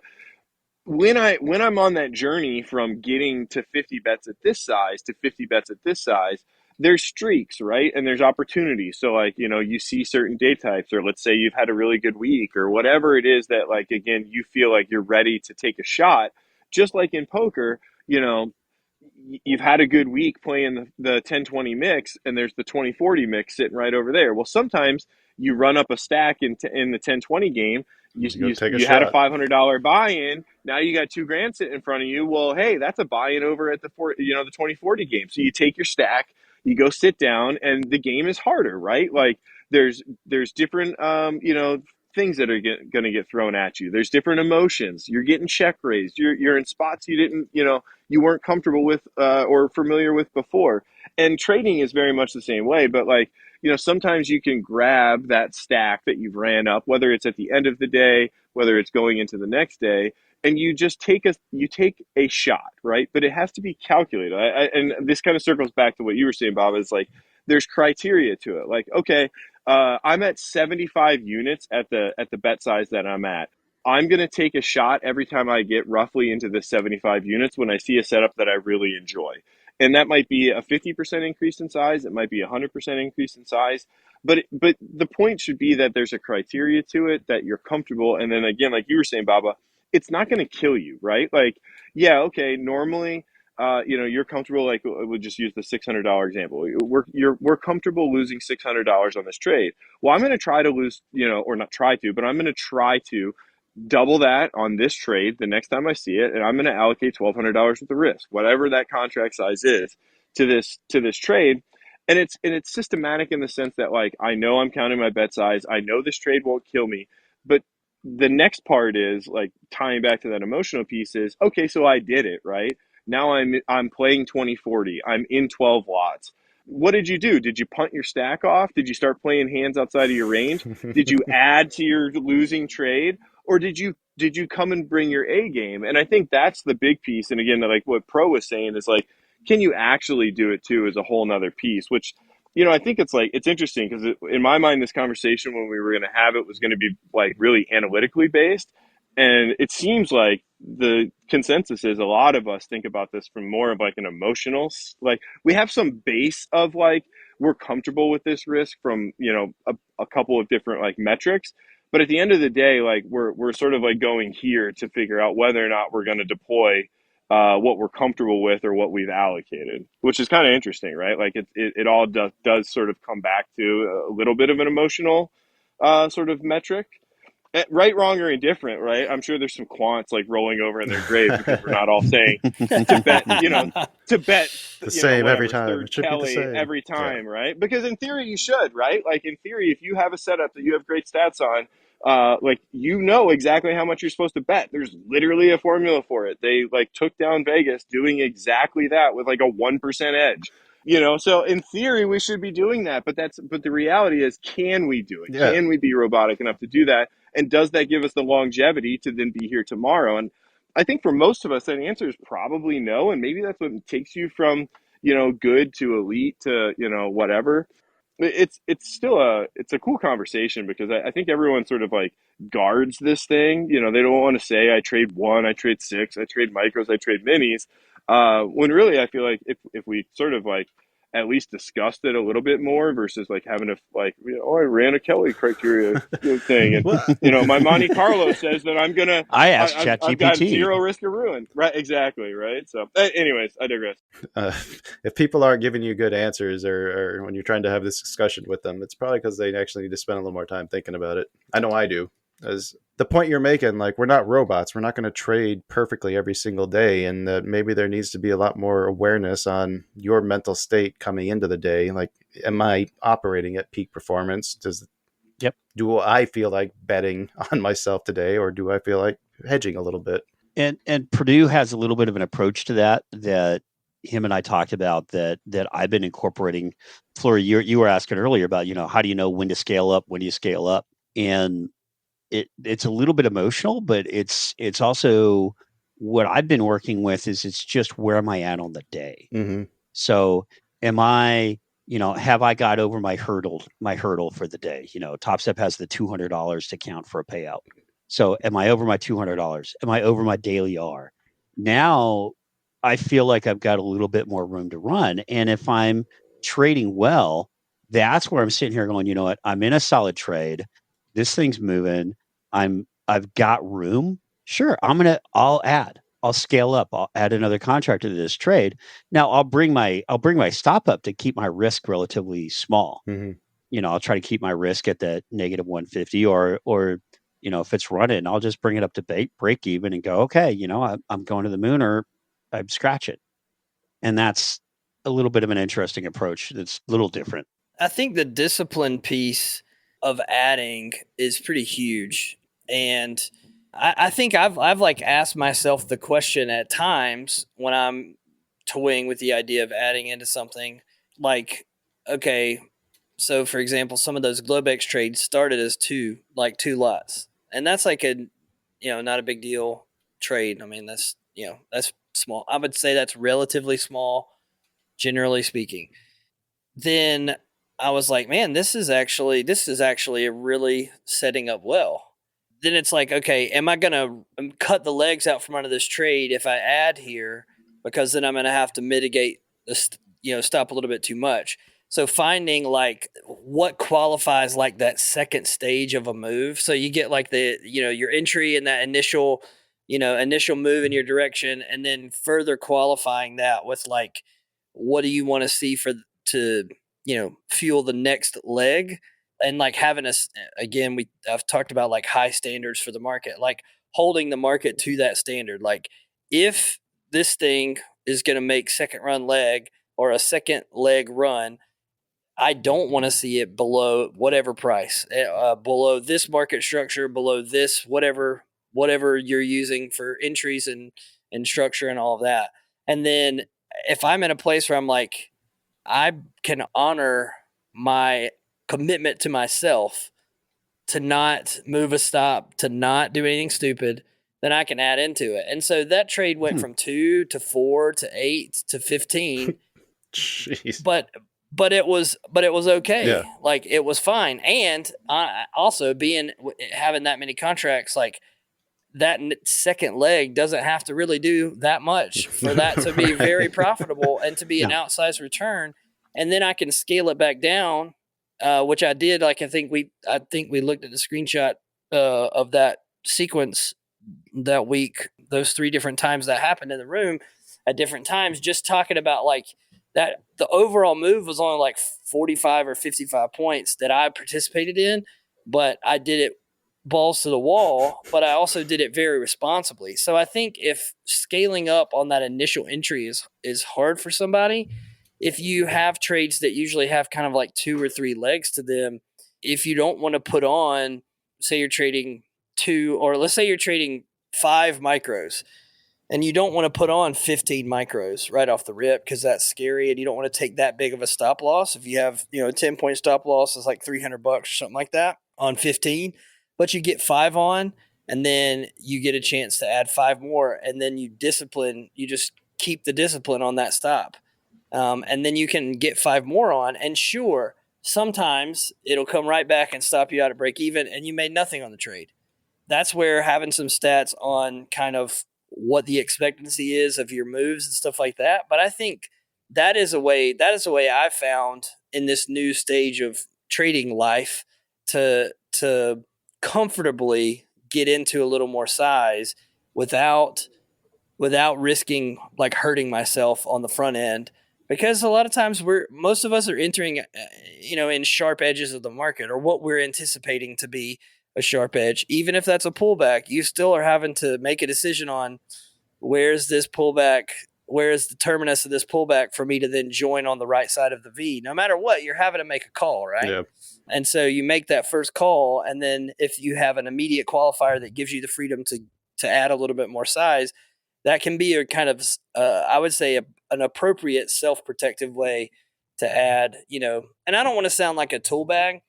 when I'm on that journey from getting to 50 bets at this size to 50 bets at this size, there's streaks, right? And there's opportunities. So like, you see certain day types, or let's say you've had a really good week, or whatever it is that, like, again, you feel like you're ready to take a shot. Just like in poker, you've had a good week playing the 10-20 mix, and there's the 20-40 mix sitting right over there. Well, sometimes you run up a stack in the 10-20 game. You had a $500 buy-in. Now you got $2,000 sitting in front of you. Well, hey, that's a buy-in over at the 20-40 game. So you take your stack, you go sit down, and the game is harder, right? Like there's different things that are going to get thrown at you. There's different emotions. You're getting check raised. You're in spots you weren't comfortable with or familiar with before. And trading is very much the same way. But like, sometimes you can grab that stack that you've ran up, whether it's at the end of the day, whether it's going into the next day, and you just take a shot, right? But it has to be calculated. And this kind of circles back to what you were saying, Bob, is like, there's criteria to it. Like, okay, I'm at 75 units at the bet size that I'm at. I'm going to take a shot every time I get roughly into the 75 units when I see a setup that I really enjoy. And that might be a 50% increase in size. It might be a 100% increase in size. But the point should be that there's a criteria to it, that you're comfortable. And then again, like you were saying, Baba, it's not going to kill you, right? Like, yeah, okay, normally, you're comfortable. Like, we'll just use the $600 example. We're comfortable losing $600 on this trade. Well, I'm going to try to lose, or not try to, but I'm going to try to double that on this trade the next time I see it, and I'm going to allocate $1,200 worth of risk, whatever that contract size is, to this trade. And it's systematic in the sense that, like, I know I'm counting my bet size. I know this trade won't kill me, but the next part is like tying back to that emotional piece is, okay, so I did it, right? Now I'm playing 2040. I'm in 12 lots. What did you do? Did you punt your stack off? Did you start playing hands outside of your range? Did you add to your losing trade? Or did you come and bring your A game? And I think that's the big piece. And again, like what Pro was saying is like, can you actually do it too is a whole nother piece, which, I think it's interesting because in my mind, this conversation when we were going to have it was going to be like really analytically based. And it seems like the consensus is a lot of us think about this from more of like an emotional, like we have some base of like, we're comfortable with this risk from, a couple of different like metrics. But at the end of the day, like we're sort of like going here to figure out whether or not we're going to deploy what we're comfortable with or what we've allocated, which is kind of interesting, right? Like it all does sort of come back to a little bit of an emotional sort of metric. Right, wrong, or indifferent, right? I'm sure there's some quants like rolling over in their grave because we're not all saying to bet, to bet, the same every whatever, time. third It should be the Kelly same. every Yeah. time, right? Because in theory, you should, right? Like in theory, if you have a setup that you have great stats on, like exactly how much you're supposed to bet. There's literally a formula for it. They like took down Vegas doing exactly that with like a 1% edge. So in theory we should be doing that, but the reality is, can we do it? Yeah. Can we be robotic enough to do that? And does that give us the longevity to then be here tomorrow? And I think for most of us, that answer is probably no. And maybe that's what takes you from, good to elite to, whatever. It's still it's a cool conversation because I think everyone sort of like guards this thing. They don't want to say I trade one, I trade six, I trade micros, I trade minis. When really I feel like if we sort of like at least discussed it a little bit more versus like having to like, I ran a Kelly criteria thing, and Well, my Monte Carlo says that I asked I've got ChatGPT. zero risk of ruin. Right, exactly, right. So, anyways, I digress. uh, if people aren't giving you good answers or when you're trying to have this discussion with them, it's probably because they actually need to spend a little more time thinking about it. I know I do. As the point you're making, like we're not robots. We're not going to trade perfectly every single day. And that maybe there needs to be a lot more awareness on your mental state coming into the day. Like, am I operating at peak performance? Yep. Do I feel like betting on myself today, or do I feel like hedging a little bit? And Purdue has a little bit of an approach to that him and I talked about that I've been incorporating. Fleri, you were asking earlier about, how do you know when to scale up, when do you scale up? And it's a little bit emotional, but it's also what I've been working with is it's just where am I at on the day? Mm-hmm. So am I, have I got over my hurdle for the day? Top Step has the $200 to count for a payout. So am I over my $200? Am I over my daily R? Now I feel like I've got a little bit more room to run. And if I'm trading well, that's where I'm sitting here going, you know what? I'm in a solid trade. This thing's moving. I've got room. Sure, I'll scale up. I'll add another contractor to this trade. Now I'll bring my stop up to keep my risk relatively small. Mm-hmm. I'll try to keep my risk at that negative 150 or if it's running, I'll just bring it up to break even and go, okay, I'm going to the moon or I'm scratching. And that's a little bit of an interesting approach. That's a little different. I think the discipline piece of adding is pretty huge. And I think I've like asked myself the question at times when I'm toying with the idea of adding into something like, okay, so for example, some of those Globex trades started as two lots. And that's like not a big deal trade. I mean, that's small. I would say that's relatively small, generally speaking. Then I was like, man, this is actually a really setting up well. Then it's like, okay, am I going to cut the legs out from under this trade if I add here? Because then I'm going to have to mitigate this, stop a little bit too much. So finding like what qualifies like that second stage of a move. So you get like your entry in that initial move in your direction, and then further qualifying that with like, what do you want to see to fuel the next leg, and like having I've talked about like high standards for the market, like holding the market to that standard. Like if this thing is going to make second run leg or a second leg run, I don't want to see it below whatever price, below this market structure, below this whatever you're using for entries and structure and all of that. And then if I'm in a place where I'm like, I can honor my commitment to myself to not move a stop, to not do anything stupid, then I can add into it. And so that trade went from 2 to 4 to 8 to 15. Jeez. But it was okay. Yeah. Like it was fine. And also having that many contracts, like that second leg doesn't have to really do that much for that to be very profitable and to be an outsized return. And then I can scale it back down, which I did. Like I think we looked at the screenshot of that sequence that week, those 3 different times that happened in the room at different times, just talking about like that the overall move was only like 45 or 55 points that I participated in, but I did it balls to the wall, but I also did it very responsibly. So I think if scaling up on that initial entry is hard for somebody, if you have trades that usually have kind of like 2 or 3 legs to them, if you don't want to put on, say you're trading 2, or let's say you're trading 5 micros, and you don't want to put on 15 micros right off the rip because that's scary, and you don't want to take that big of a stop loss. If you have, a 10-point stop loss is like $300 or something like that on 15, but you get 5 on, and then you get a chance to add 5 more, and then you just keep the discipline on that stop. And then you can get 5 more on, and sure, sometimes it'll come right back and stop you out at break even, and you made nothing on the trade. That's where having some stats on kind of what the expectancy is of your moves and stuff like that. But I think that is a way I've found in this new stage of trading life to comfortably get into a little more size without risking like hurting myself on the front end. Because a lot of times most of us are entering, in sharp edges of the market, or what we're anticipating to be a sharp edge. Even if that's a pullback, you still are having to make a decision on where's the terminus of this pullback for me to then join on the right side of the V. No matter what, you're having to make a call, right? Yeah. And so you make that first call, and then if you have an immediate qualifier that gives you the freedom to add a little bit more size, that can be a kind of, I would say, an appropriate self-protective way to add, and I don't want to sound like a tool bag.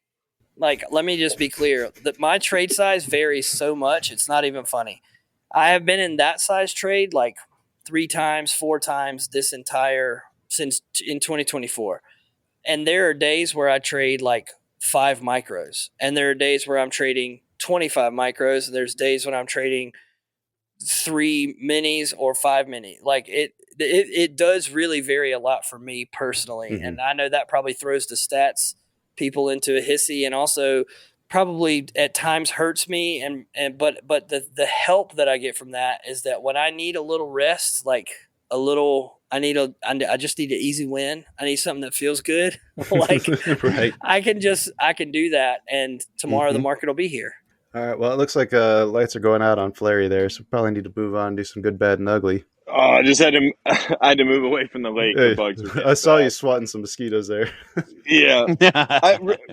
Like, let me just be clear that my trade size varies so much, it's not even funny. I have been in that size trade like 3 times, 4 times since in 2024. And there are days where I trade like 5 micros, and there are days where I'm trading 25 micros, and there's days when I'm trading 3 minis or 5 mini. Like it does really vary a lot for me personally. Mm-hmm. And I know that probably throws the stats people into a hissy, and also probably at times hurts me. But the help that I get from that is that when I need a little rest, like I just need an easy win. I need something that feels good. Like right. I can do that, and tomorrow the market will be here. All right. Well, it looks like lights are going out on Fleri there, so probably need to move on and do some good, bad, and ugly. Oh, I had to move away from the lake. Hey, the bugs were I saw you swatting some mosquitoes there. Yeah.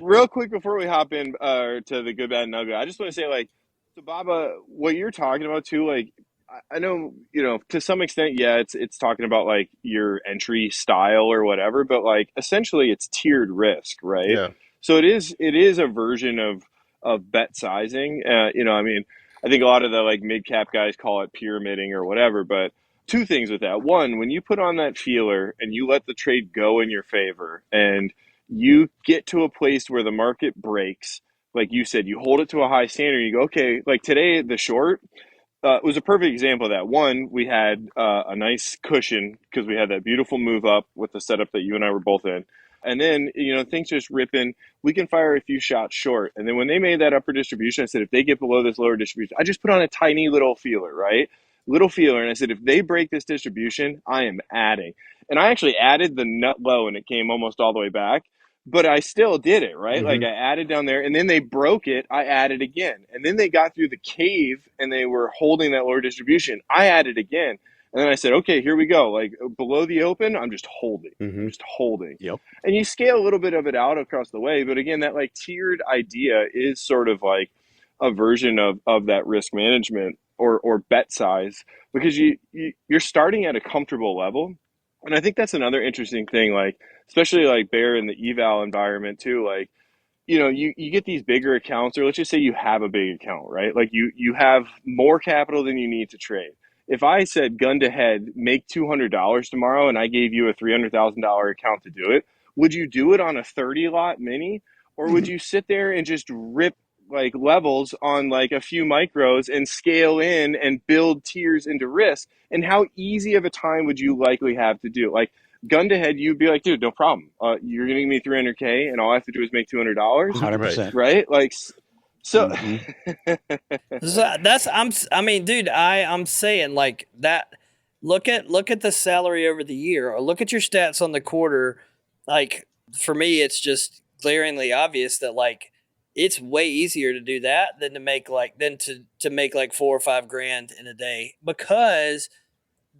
Real quick before we hop in to the good, bad, and ugly, I just want to say, like, so Baba, what you're talking about too, like, I know, to some extent, yeah, it's talking about like your entry style or whatever, but like essentially it's tiered risk, right? Yeah. So it is a version of bet sizing. I mean, I think a lot of the like mid cap guys call it pyramiding or whatever, but 2 things with that. One, when you put on that feeler and you let the trade go in your favor, and you get to a place where the market breaks, like you said, you hold it to a high standard. You go, okay, like today the short. It was a perfect example of that. One, we had a nice cushion because we had that beautiful move up with the setup that you and I were both in. And then, things just ripping. We can fire a few shots short. And then when they made that upper distribution, I said, if they get below this lower distribution, I just put on a tiny little feeler, right? Little feeler. And I said, if they break this distribution, I am adding. And I actually added the nut low, and it came almost all the way back. But I still did it, right? Mm-hmm. Like I added down there, and then they broke it. I added again. And then they got through the cave, and they were holding that lower distribution. I added again. And then I said, okay, here we go. Like below the open, I'm just holding. Mm-hmm. I'm just holding. Yep. And you scale a little bit of it out across the way. But again, that like tiered idea is sort of like a version of that risk management or bet size, because you're starting at a comfortable level. And I think that's another interesting thing, like especially like bear in the eval environment too. Like, you get these bigger accounts, or let's just say you have a big account, right? Like you have more capital than you need to trade. If I said gun to head, make $200 tomorrow, and I gave you a $300,000 account to do it, would you do it on a 30 lot mini, or would you sit there and just rip like levels on like a few micros and scale in and build tiers into risk? And how easy of a time would you likely have to do it? Like gun to head, you'd be like, dude, no problem. You're gonna give me 300K, and all I have to do is make $200, 100%. right? Like, so. So dude, I'm saying like that. Look at the salary over the year, or look at your stats on the quarter. Like for me, it's just glaringly obvious that like it's way easier to do that than to make like to make like 4 or 5 grand in a day, because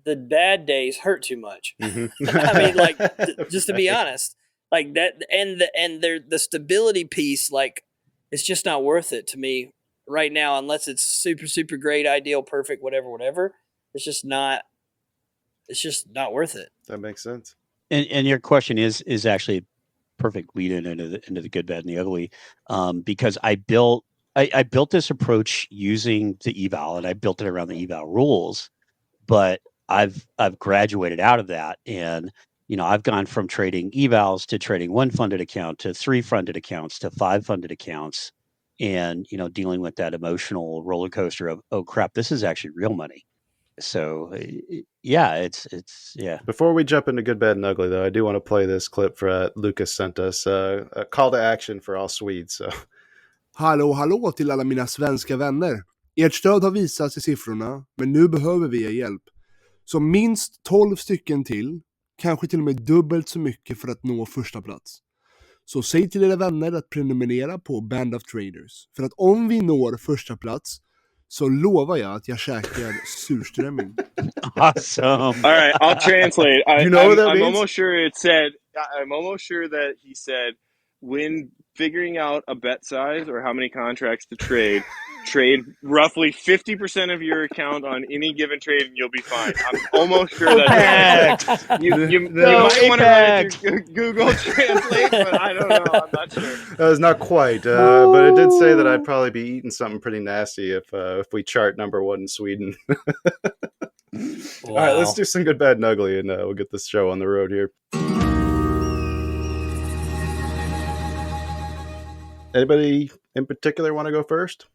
the bad days hurt too much. Mm-hmm. I mean, like just to be honest, like that, and the stability piece, like it's just not worth it to me right now, unless it's super great, ideal, perfect, whatever. It's just not worth it. That makes sense. And your question is actually a perfect lead into the good, bad, and the ugly, because I built this approach using the eval, and I built it around the eval rules, but I've graduated out of that, and I've gone from trading evals to trading 1 funded account to 3 funded accounts to 5 funded accounts, and dealing with that emotional roller coaster of, oh crap, this is actually real money. So yeah, it's yeah. Before we jump into good, bad, and ugly, though, I do want to play this clip for Lucas sent us, a call to action for all Swedes. So. Hallå till alla mina svenska vänner. Ert stöd har visats i siffrorna, men nu behöver vi er hjälp. Så minst 12 stycken till, kanske till och med dubbelt så mycket för att nå första plats. Så säg till era vänner att prenumerera på Band of Traders. För att om vi når första plats, så lovar jag att jag käkar surströmming. Awesome. All right, I'll translate. What that I'm means? almost sure it said. I'm almost sure that he said, when figuring out a bet size or how many contracts to trade roughly 50% of your account on any given trade, and you'll be fine. I'm almost sure that's you might want to run it through Google Translate, but I don't know. I'm not sure. That was not quite, but it did say that I'd probably be eating something pretty nasty if we chart number 1 in Sweden. Wow. All right, let's do some good, bad, and ugly, and we'll get this show on the road here. Anybody in particular want to go first?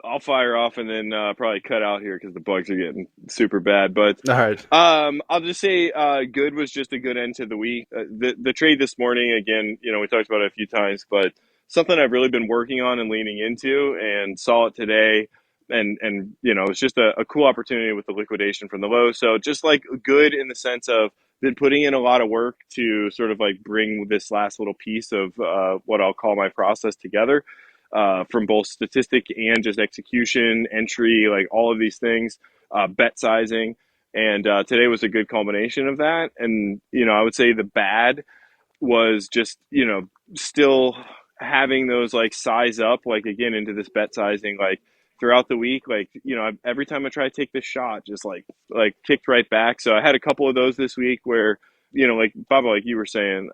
I'll fire off and then probably cut out here because the bugs are getting super bad. But All right. I'll just say good was just a good end to the week. The trade this morning, again, we talked about it a few times, but something I've really been working on and leaning into, and saw it today. And it's just a cool opportunity with the liquidation from the low. So just like good in the sense of been putting in a lot of work to sort of like bring this last little piece of what I'll call my process together, from both statistic and just execution, entry, like all of these things, bet sizing. And today was a good culmination of that. And, I would say the bad was just, still having those like size up, like again, into this bet sizing, like throughout the week, like, every time I try to take this shot, just like kicked right back. So I had a couple of those this week where, like Baba, like you were saying,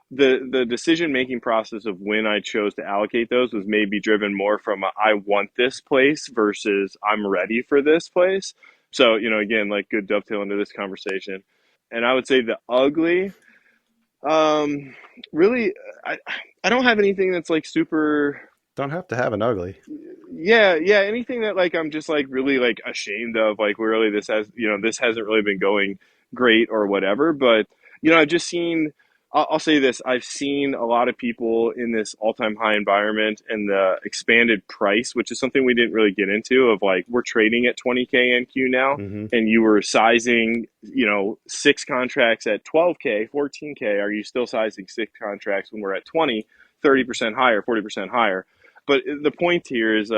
the decision-making process of when I chose to allocate those was maybe driven more from I want this place versus I'm ready for this place. So, again, like good dovetail into this conversation. And I would say the ugly, really, I don't have anything that's like super... Don't have to have an ugly. Yeah, anything that like I'm just like really like ashamed of, like really this hasn't really been going great or whatever. But I've just seen, I'll say this, I've seen a lot of people in this all-time high environment and the expanded price, which is something we didn't really get into, of like we're trading at 20K NQ now, and you were sizing 6 contracts at 12K, 14K. Are you still sizing 6 contracts when we're at 20, 30% higher, 40% higher? But the point here is,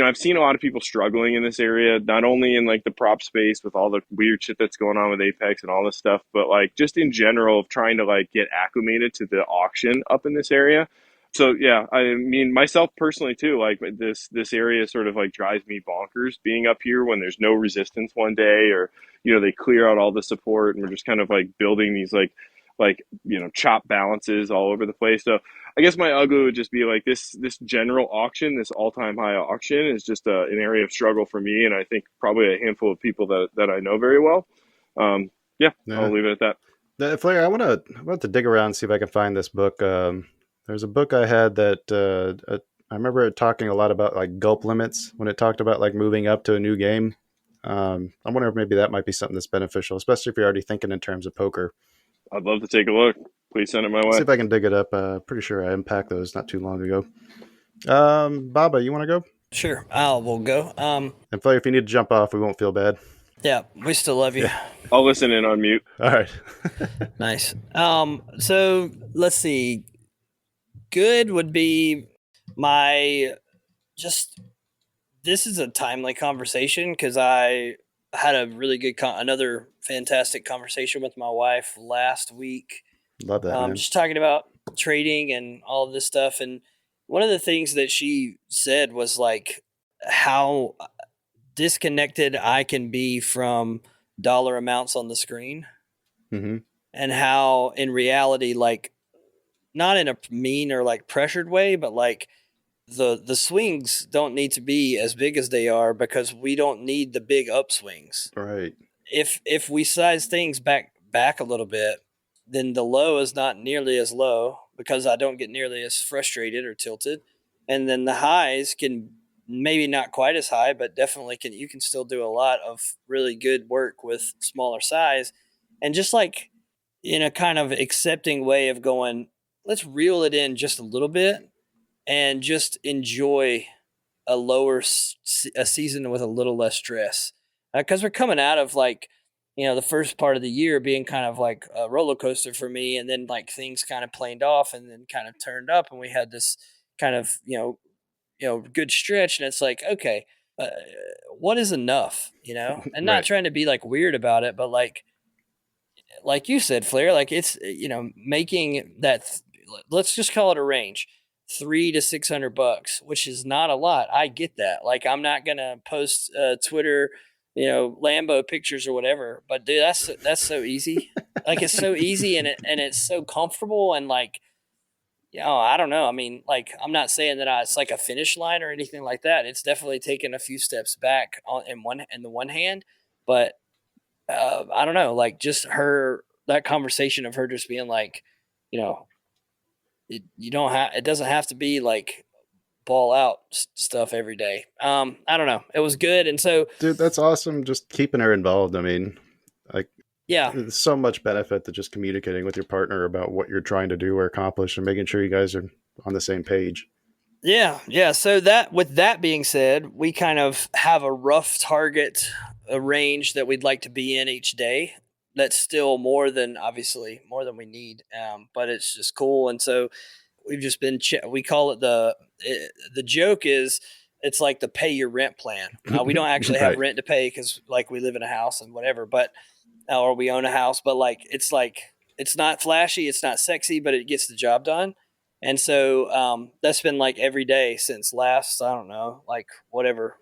I've seen a lot of people struggling in this area, not only in like the prop space with all the weird shit that's going on with Apex and all this stuff, but like just in general of trying to like get acclimated to the auction up in this area. So yeah, I mean myself personally too, like this area sort of like drives me bonkers being up here when there's no resistance one day, or they clear out all the support and we're just kind of like building these chop balances all over the place. So I guess my ugly would just be like this general auction, this all-time high auction is just an area of struggle for me, and I think probably a handful of people that I know very well. Yeah, I'll leave it at that. Fleri, I want to dig around and see if I can find this book. There's a book I had that I remember it talking a lot about like gulp limits when it talked about like moving up to a new game. I wonder if maybe that might be something that's beneficial, especially if you're already thinking in terms of poker. I'd love to take a look. Please send it my way. See if I can dig it up. Pretty sure I unpacked those not too long ago. Baba, you want to go? Sure, we'll go. And Fleri, if you need to jump off, we won't feel bad. Yeah, we still love you. Yeah. I'll listen in on mute. All right. Nice. So let's see. Good would be this is a timely conversation because I had a really good, another fantastic conversation with my wife last week. Love that, man. Just talking about trading and all of this stuff. And one of the things that she said was like how disconnected I can be from dollar amounts on the screen. Mm-hmm. And how in reality, like not in a mean or like pressured way, but like the swings don't need to be as big as they are because we don't need the big upswings. Right. If we size things back a little bit, then the low is not nearly as low because I don't get nearly as frustrated or tilted. And then the highs can maybe not quite as high, but definitely you can still do a lot of really good work with smaller size. And just like in a kind of accepting way of going, let's reel it in just a little bit and just enjoy a season with a little less stress. Because we're coming out of like, the first part of the year being kind of like a roller coaster for me. And then like things kind of planed off and then kind of turned up. And we had this kind of, good stretch. And it's like, okay, what is enough, and Right. not trying to be like weird about it, but like you said, Flair, like it's, making that, let's just call it a range, $300 to $600, which is not a lot. I get that. Like, I'm not going to post Twitter, Lambo pictures or whatever, but dude, that's so easy. Like, it's so easy and it's so comfortable. And like, I don't know. I mean, like, I'm not saying that it's like a finish line or anything like that. It's definitely taken a few steps back in the one hand, but I don't know, like just that conversation of her just being like, it doesn't have to be like ball out stuff every day. I don't know. It was good. And so, dude, that's awesome. Just keeping her involved. I mean, like, yeah, there's so much benefit to just communicating with your partner about what you're trying to do or accomplish and making sure you guys are on the same page. Yeah. So with that being said, we kind of have a rough target, a range that we'd like to be in each day. That's still more than we need. But it's just cool. And so we've just been, we call it the joke is it's like the pay your rent plan. We don't actually have rent to pay because like we live in a house and whatever, or we own a house, but it's not flashy. It's not sexy, but it gets the job done. And so that's been like every day since last, I don't know, like whenever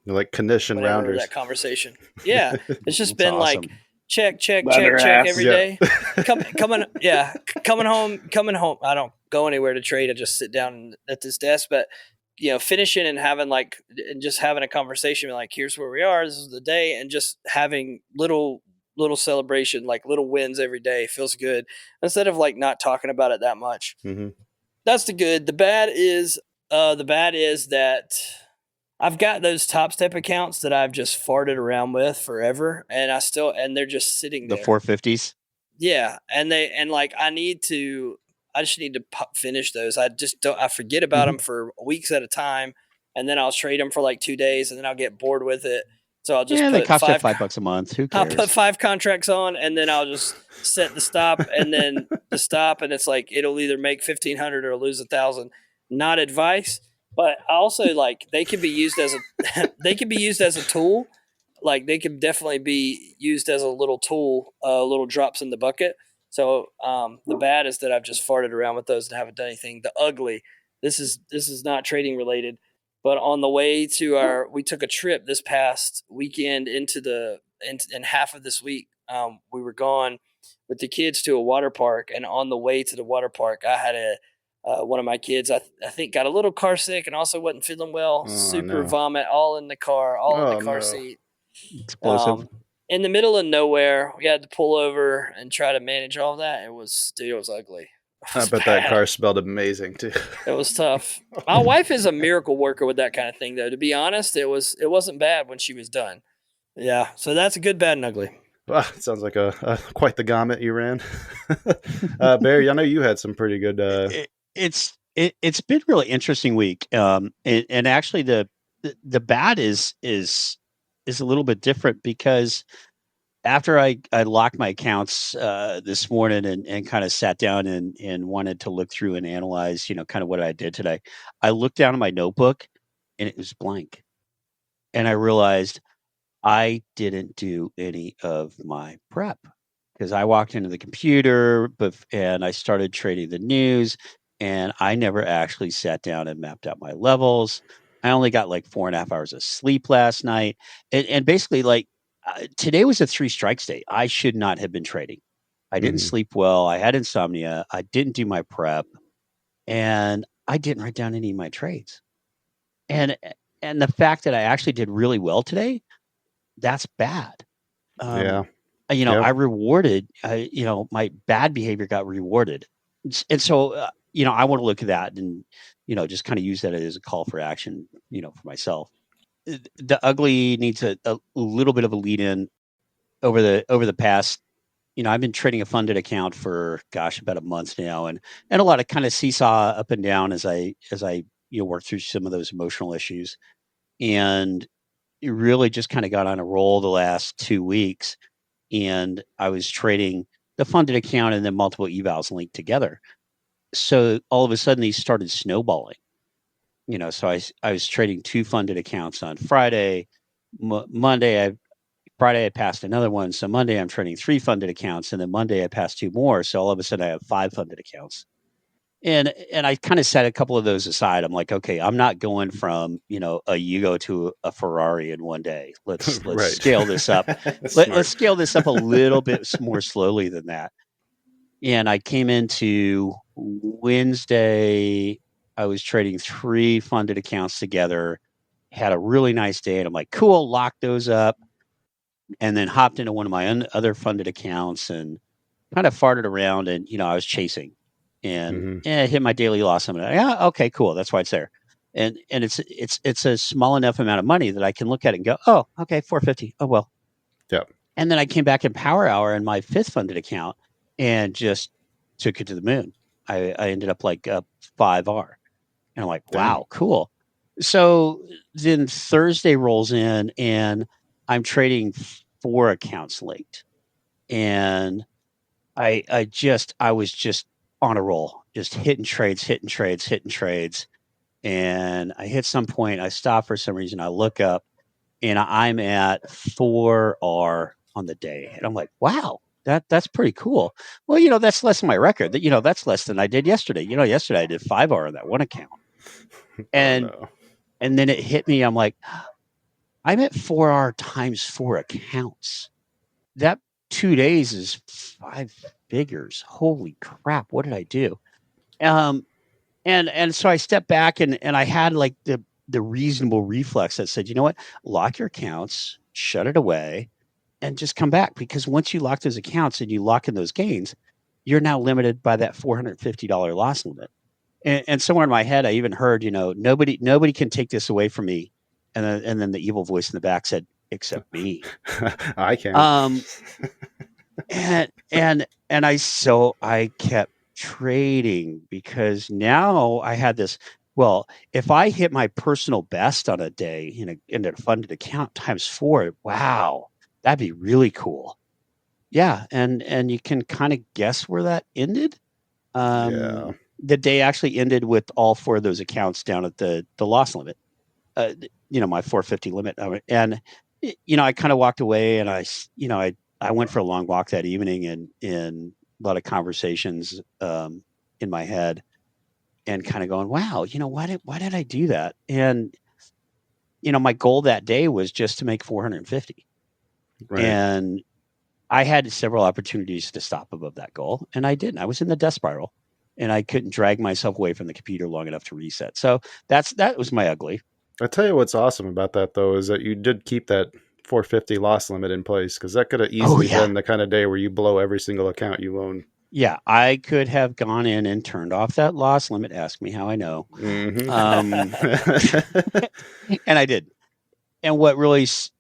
like condition rounders, that conversation. Yeah. It's just been awesome. like check Leather every day. Coming home. I don't go anywhere to trade. I just sit down at this desk, but finishing and having just having a conversation like, here's where we are. This is the day. And just having little celebration, like little wins every day feels good instead of like not talking about it that much. Mm-hmm. That's the good. The bad is that I've got those Top Step accounts that I've just farted around with forever. And they're just sitting there. The 450s. Yeah. And I just need to finish those. I forget about them for weeks at a time. And then I'll trade them for like 2 days and then I'll get bored with it. So I'll just they cost you $5 a month. Who cares? I'll put 5 contracts on and then I'll just set the stop and then the stop. And it's like, it'll either make 1,500 or lose 1,000. Not advice, But also, like, they can be used as a they can be used as a tool. Like, they can definitely be used as a little tool, little drops in the bucket. So the bad is that I've just farted around with those and haven't done anything. The ugly, this is not trading related, but on the way to we took a trip this past weekend in half of this week. We were gone with the kids to a water park, and on the way to the water park, I had one of my kids, I think, got a little car sick and also wasn't feeling well. Oh, Super no. vomit all in the car, all in Oh, the car no. seat. Explosive. In the middle of nowhere, we had to pull over and try to manage all of that. It was ugly. It I was bet that bad. car smelled amazing too. It was tough. My wife is a miracle worker with that kind of thing, though. To be honest, it wasn't bad when she was done. Yeah, so that's a good, bad, and ugly. Wow, it sounds like a quite the gamut you ran. Barry, I know you had some pretty good. It's been a really interesting week. And actually the bad is a little bit different because after I locked my accounts this morning and kind of sat down and wanted to look through and analyze, kind of what I did today, I looked down at my notebook and it was blank. And I realized I didn't do any of my prep because I walked into the computer and I started trading the news and I never actually sat down and mapped out my levels. I only got like 4.5 hours of sleep last night. And basically, like, today was a 3 strikes day. I should not have been trading. I didn't Mhm. sleep well. I had insomnia. I didn't do my prep and I didn't write down any of my trades. And the fact that I actually did really well today, that's bad. Yeah. I rewarded, my bad behavior got rewarded. And so, I want to look at that and, just kind of use that as a call for action, for myself. The ugly needs a little bit of a lead in over the past, I've been trading a funded account for, gosh, about a month now, and a lot of kind of seesaw up and down as I work through some of those emotional issues. And it really just kind of got on a roll the last 2 weeks. And I was trading the funded account and then multiple evals linked together. So all of a sudden these started snowballing. So I was trading 2 funded accounts on Friday. Friday I passed another one. So Monday I'm trading 3 funded accounts, and then Monday I passed 2 more. So all of a sudden I have 5 funded accounts. And I kind of set a couple of those aside. I'm like, okay, I'm not going from a Yugo to a Ferrari in one day. Let's Right. scale this up. Let's scale this up a little bit more slowly than that. And I came into Wednesday. I was trading 3 funded accounts together. Had a really nice day, and I'm like, cool, lock those up. And then hopped into one of my other funded accounts and kind of farted around, and I was chasing and Mhm. hit my daily loss. I'm like, yeah, okay, cool, that's why it's there. And it's a small enough amount of money that I can look at it and go, oh, okay, 450. Oh well. Yeah. And then I came back in Power Hour in my 5th funded account and just took it to the moon. I ended up like up 5R. And I'm like, Dang. wow, cool. So then Thursday rolls in and I'm trading 4 accounts linked. And I was just on a roll, just hitting trades. And I hit some point, I stop for some reason, I look up and I'm at 4R on the day. And I'm like, wow, that's pretty cool. Well, that's less than my record. That's less than I did yesterday. Yesterday I did 5R on that one account. And Oh no. and then it hit me. I'm like, I'm at 4R times 4 accounts. That 2 days is 5 figures. Holy crap, what did I do? And so I stepped back and I had like the reasonable reflex that said, you know what? Lock your accounts, shut it away, and just come back. Because once you lock those accounts and you lock in those gains, you're now limited by that $450 loss limit. And somewhere in my head, I even heard, nobody can take this away from me. And then the evil voice in the back said, except me. I can. I kept trading because now I had this. Well, if I hit my personal best on a day in a funded account times 4, wow, that'd be really cool. Yeah, and you can kind of guess where that ended. Yeah. the day actually ended with all 4 of those accounts down at the loss limit, my 450 limit. And, I kind of walked away and I went for a long walk that evening and a lot of conversations in my head and kind of going, wow, why did I do that? And, my goal that day was just to make 450. Right. And I had several opportunities to stop above that goal, and I didn't. I was in the death spiral, and I couldn't drag myself away from the computer long enough to reset. So that was my ugly. I tell you what's awesome about that though is that you did keep that 450 loss limit in place, because that could have easily been the kind of day where you blow every single account you own. Yeah, I could have gone in and turned off that loss limit. Ask me how I know. Mm-hmm. And I did. And what really so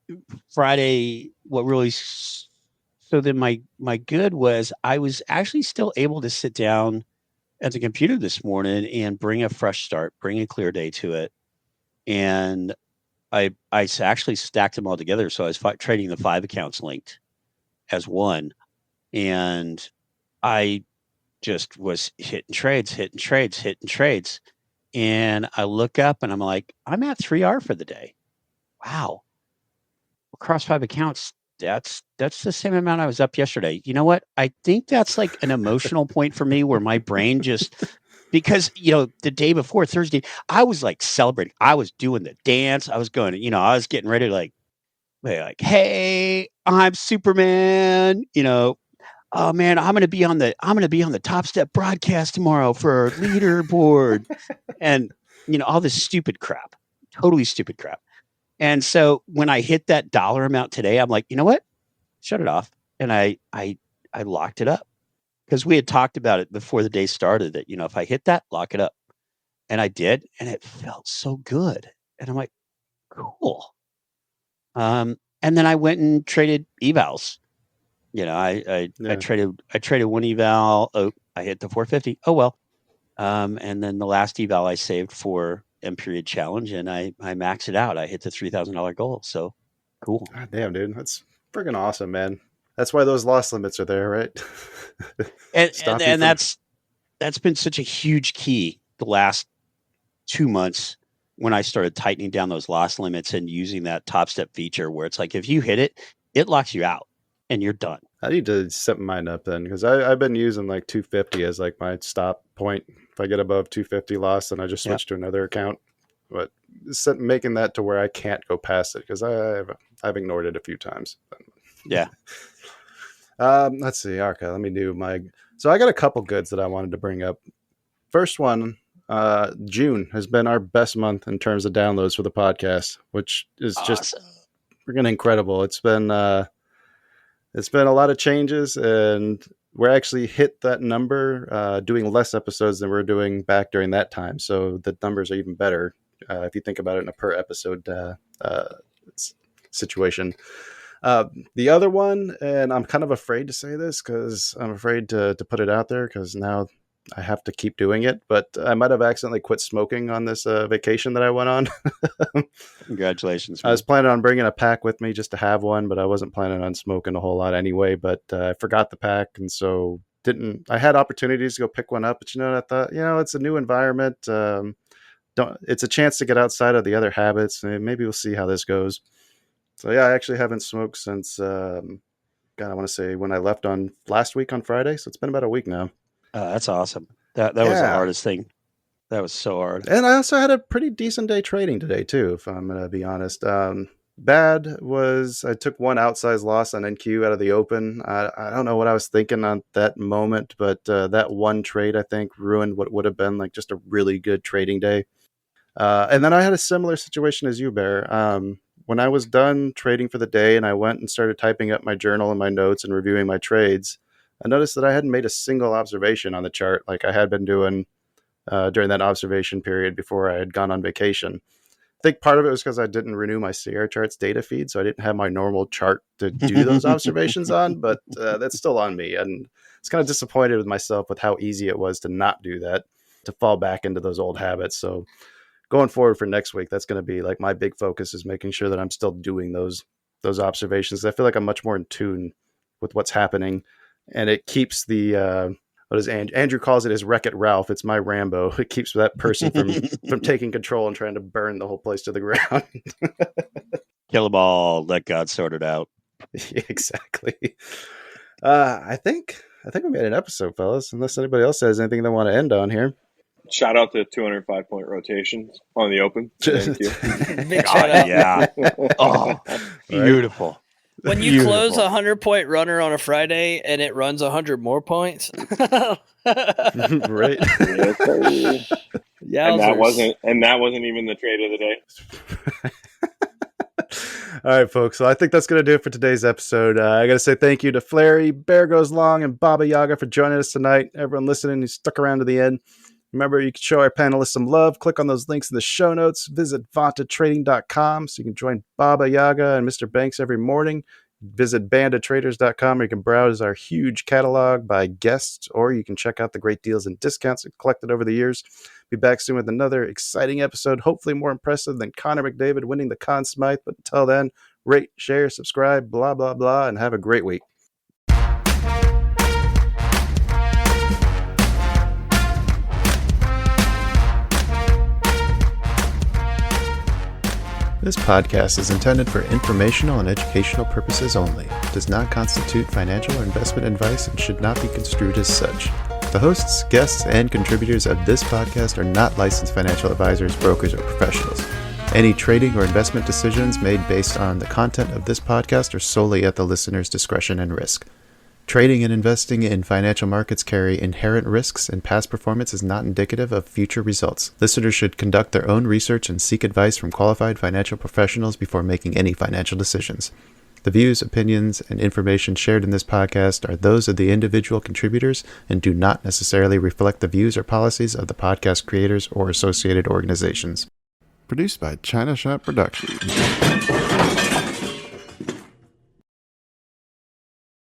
then my good was I was actually still able to sit down at the computer this morning and bring a fresh start, bring a clear day to it. And I actually stacked them all together. So I was trading the 5 accounts linked as one. And I just was hitting trades. And I look up and I'm like, I'm at 3R for the day. Wow. Across 5 accounts, that's the same amount I was up yesterday. You know what? I think that's like an emotional point for me where my brain just, because, the day before Thursday, I was like celebrating. I was doing the dance. I was going, I was getting ready to like, hey, I'm Superman, oh man, I'm going to be on the Top Step broadcast tomorrow for leaderboard and, all this stupid crap, totally stupid crap. And so when I hit that dollar amount today, I'm like, you know what? Shut it off. And I locked it up because we had talked about it before the day started that, if I hit that, lock it up. And I did. And it felt so good. And I'm like, cool. And then I went and traded evals. I traded one eval. Oh, I hit the 450. Oh, well. And then the last eval I saved for M period challenge and I maxed it out. I hit the $3,000 goal. So cool. God damn, dude. That's freaking awesome, man. That's why those loss limits are there, right? and that's been such a huge key the last 2 months when I started tightening down those loss limits and using that Top Step feature where it's like, if you hit it, it locks you out and you're done. I need to set mine up then, because I've been using like 250 as like my stop point. If I get above 250 loss, then I just switch to another account. But making that to where I can't go past it, because I've ignored it a few times. Yeah. Let's see. Okay, let me do my. So I got a couple goods that I wanted to bring up. First one, June has been our best month in terms of downloads for the podcast, which is just freaking incredible. It's been a lot of changes, and we're actually hit that number doing less episodes than we're doing back during that time. So the numbers are even better if you think about it in a per episode situation. The other one, and I'm kind of afraid to say this because I'm afraid to put it out there because now I have to keep doing it, but I might have accidentally quit smoking on this vacation that I went on. Congratulations, man. I was planning on bringing a pack with me just to have one, but I wasn't planning on smoking a whole lot anyway, but I forgot the pack. And so I had opportunities to go pick one up, but I thought, it's a new environment. It's a chance to get outside of the other habits. And maybe we'll see how this goes. So yeah, I actually haven't smoked since, I want to say when I left on last week on Friday. So it's been about a week now. That's awesome. That was the hardest thing. That was so hard. And I also had a pretty decent day trading today too, if I'm going to be honest. Bad was I took one outsized loss on NQ out of the open. I don't know what I was thinking on that moment, but that one trade I think ruined what would have been like just a really good trading day. And then I had a similar situation as you, Bear. When I was done trading for the day and I went and started typing up my journal and my notes and reviewing my trades, I noticed that I hadn't made a single observation on the chart like I had been doing during that observation period before I had gone on vacation. I think part of it was because I didn't renew my CR charts data feed, so I didn't have my normal chart to do those observations on, but that's still on me. And it's kind of disappointed with myself with how easy it was to not do that, to fall back into those old habits. So going forward for next week, that's going to be like my big focus is making sure that I'm still doing those observations. I feel like I'm much more in tune with what's happening, and it keeps the what is Andrew calls it his Wreck-It Ralph. It's my Rambo. It keeps that person from taking control and trying to burn the whole place to the ground. Kill them all. Let God sort it out. Exactly. I think we made an episode, fellas. Unless anybody else has anything they want to end on here. Shout out to 205-point rotations on the open. Thank you. Big shout out. Yeah. Oh, beautiful. When you close a 100-point runner on a Friday and it runs 100 more points, Right. Yeah. And that wasn't even the trade of the day. All right, folks. So I think that's going to do it for today's episode. I got to say thank you to Fleri, Bear Goes Long, and Baba Yaga for joining us tonight. Everyone listening who stuck around to the end. Remember, you can show our panelists some love. Click on those links in the show notes. Visit vantadtrading.com so you can join Baba Yaga and Mr. Banks every morning. Visit bandatraders.com where you can browse our huge catalog by guests, or you can check out the great deals and discounts we've collected over the years. Be back soon with another exciting episode, hopefully more impressive than Connor McDavid winning the Conn Smythe. But until then, rate, share, subscribe, blah, blah, blah, and have a great week. This podcast is intended for informational and educational purposes only. It does not constitute financial or investment advice and should not be construed as such. The hosts, guests, and contributors of this podcast are not licensed financial advisors, brokers, or professionals. Any trading or investment decisions made based on the content of this podcast are solely at the listener's discretion and risk. Trading and investing in financial markets carry inherent risks, and past performance is not indicative of future results. Listeners should conduct their own research and seek advice from qualified financial professionals before making any financial decisions. The views, opinions, and information shared in this podcast are those of the individual contributors and do not necessarily reflect the views or policies of the podcast creators or associated organizations. Produced by China Shop Productions.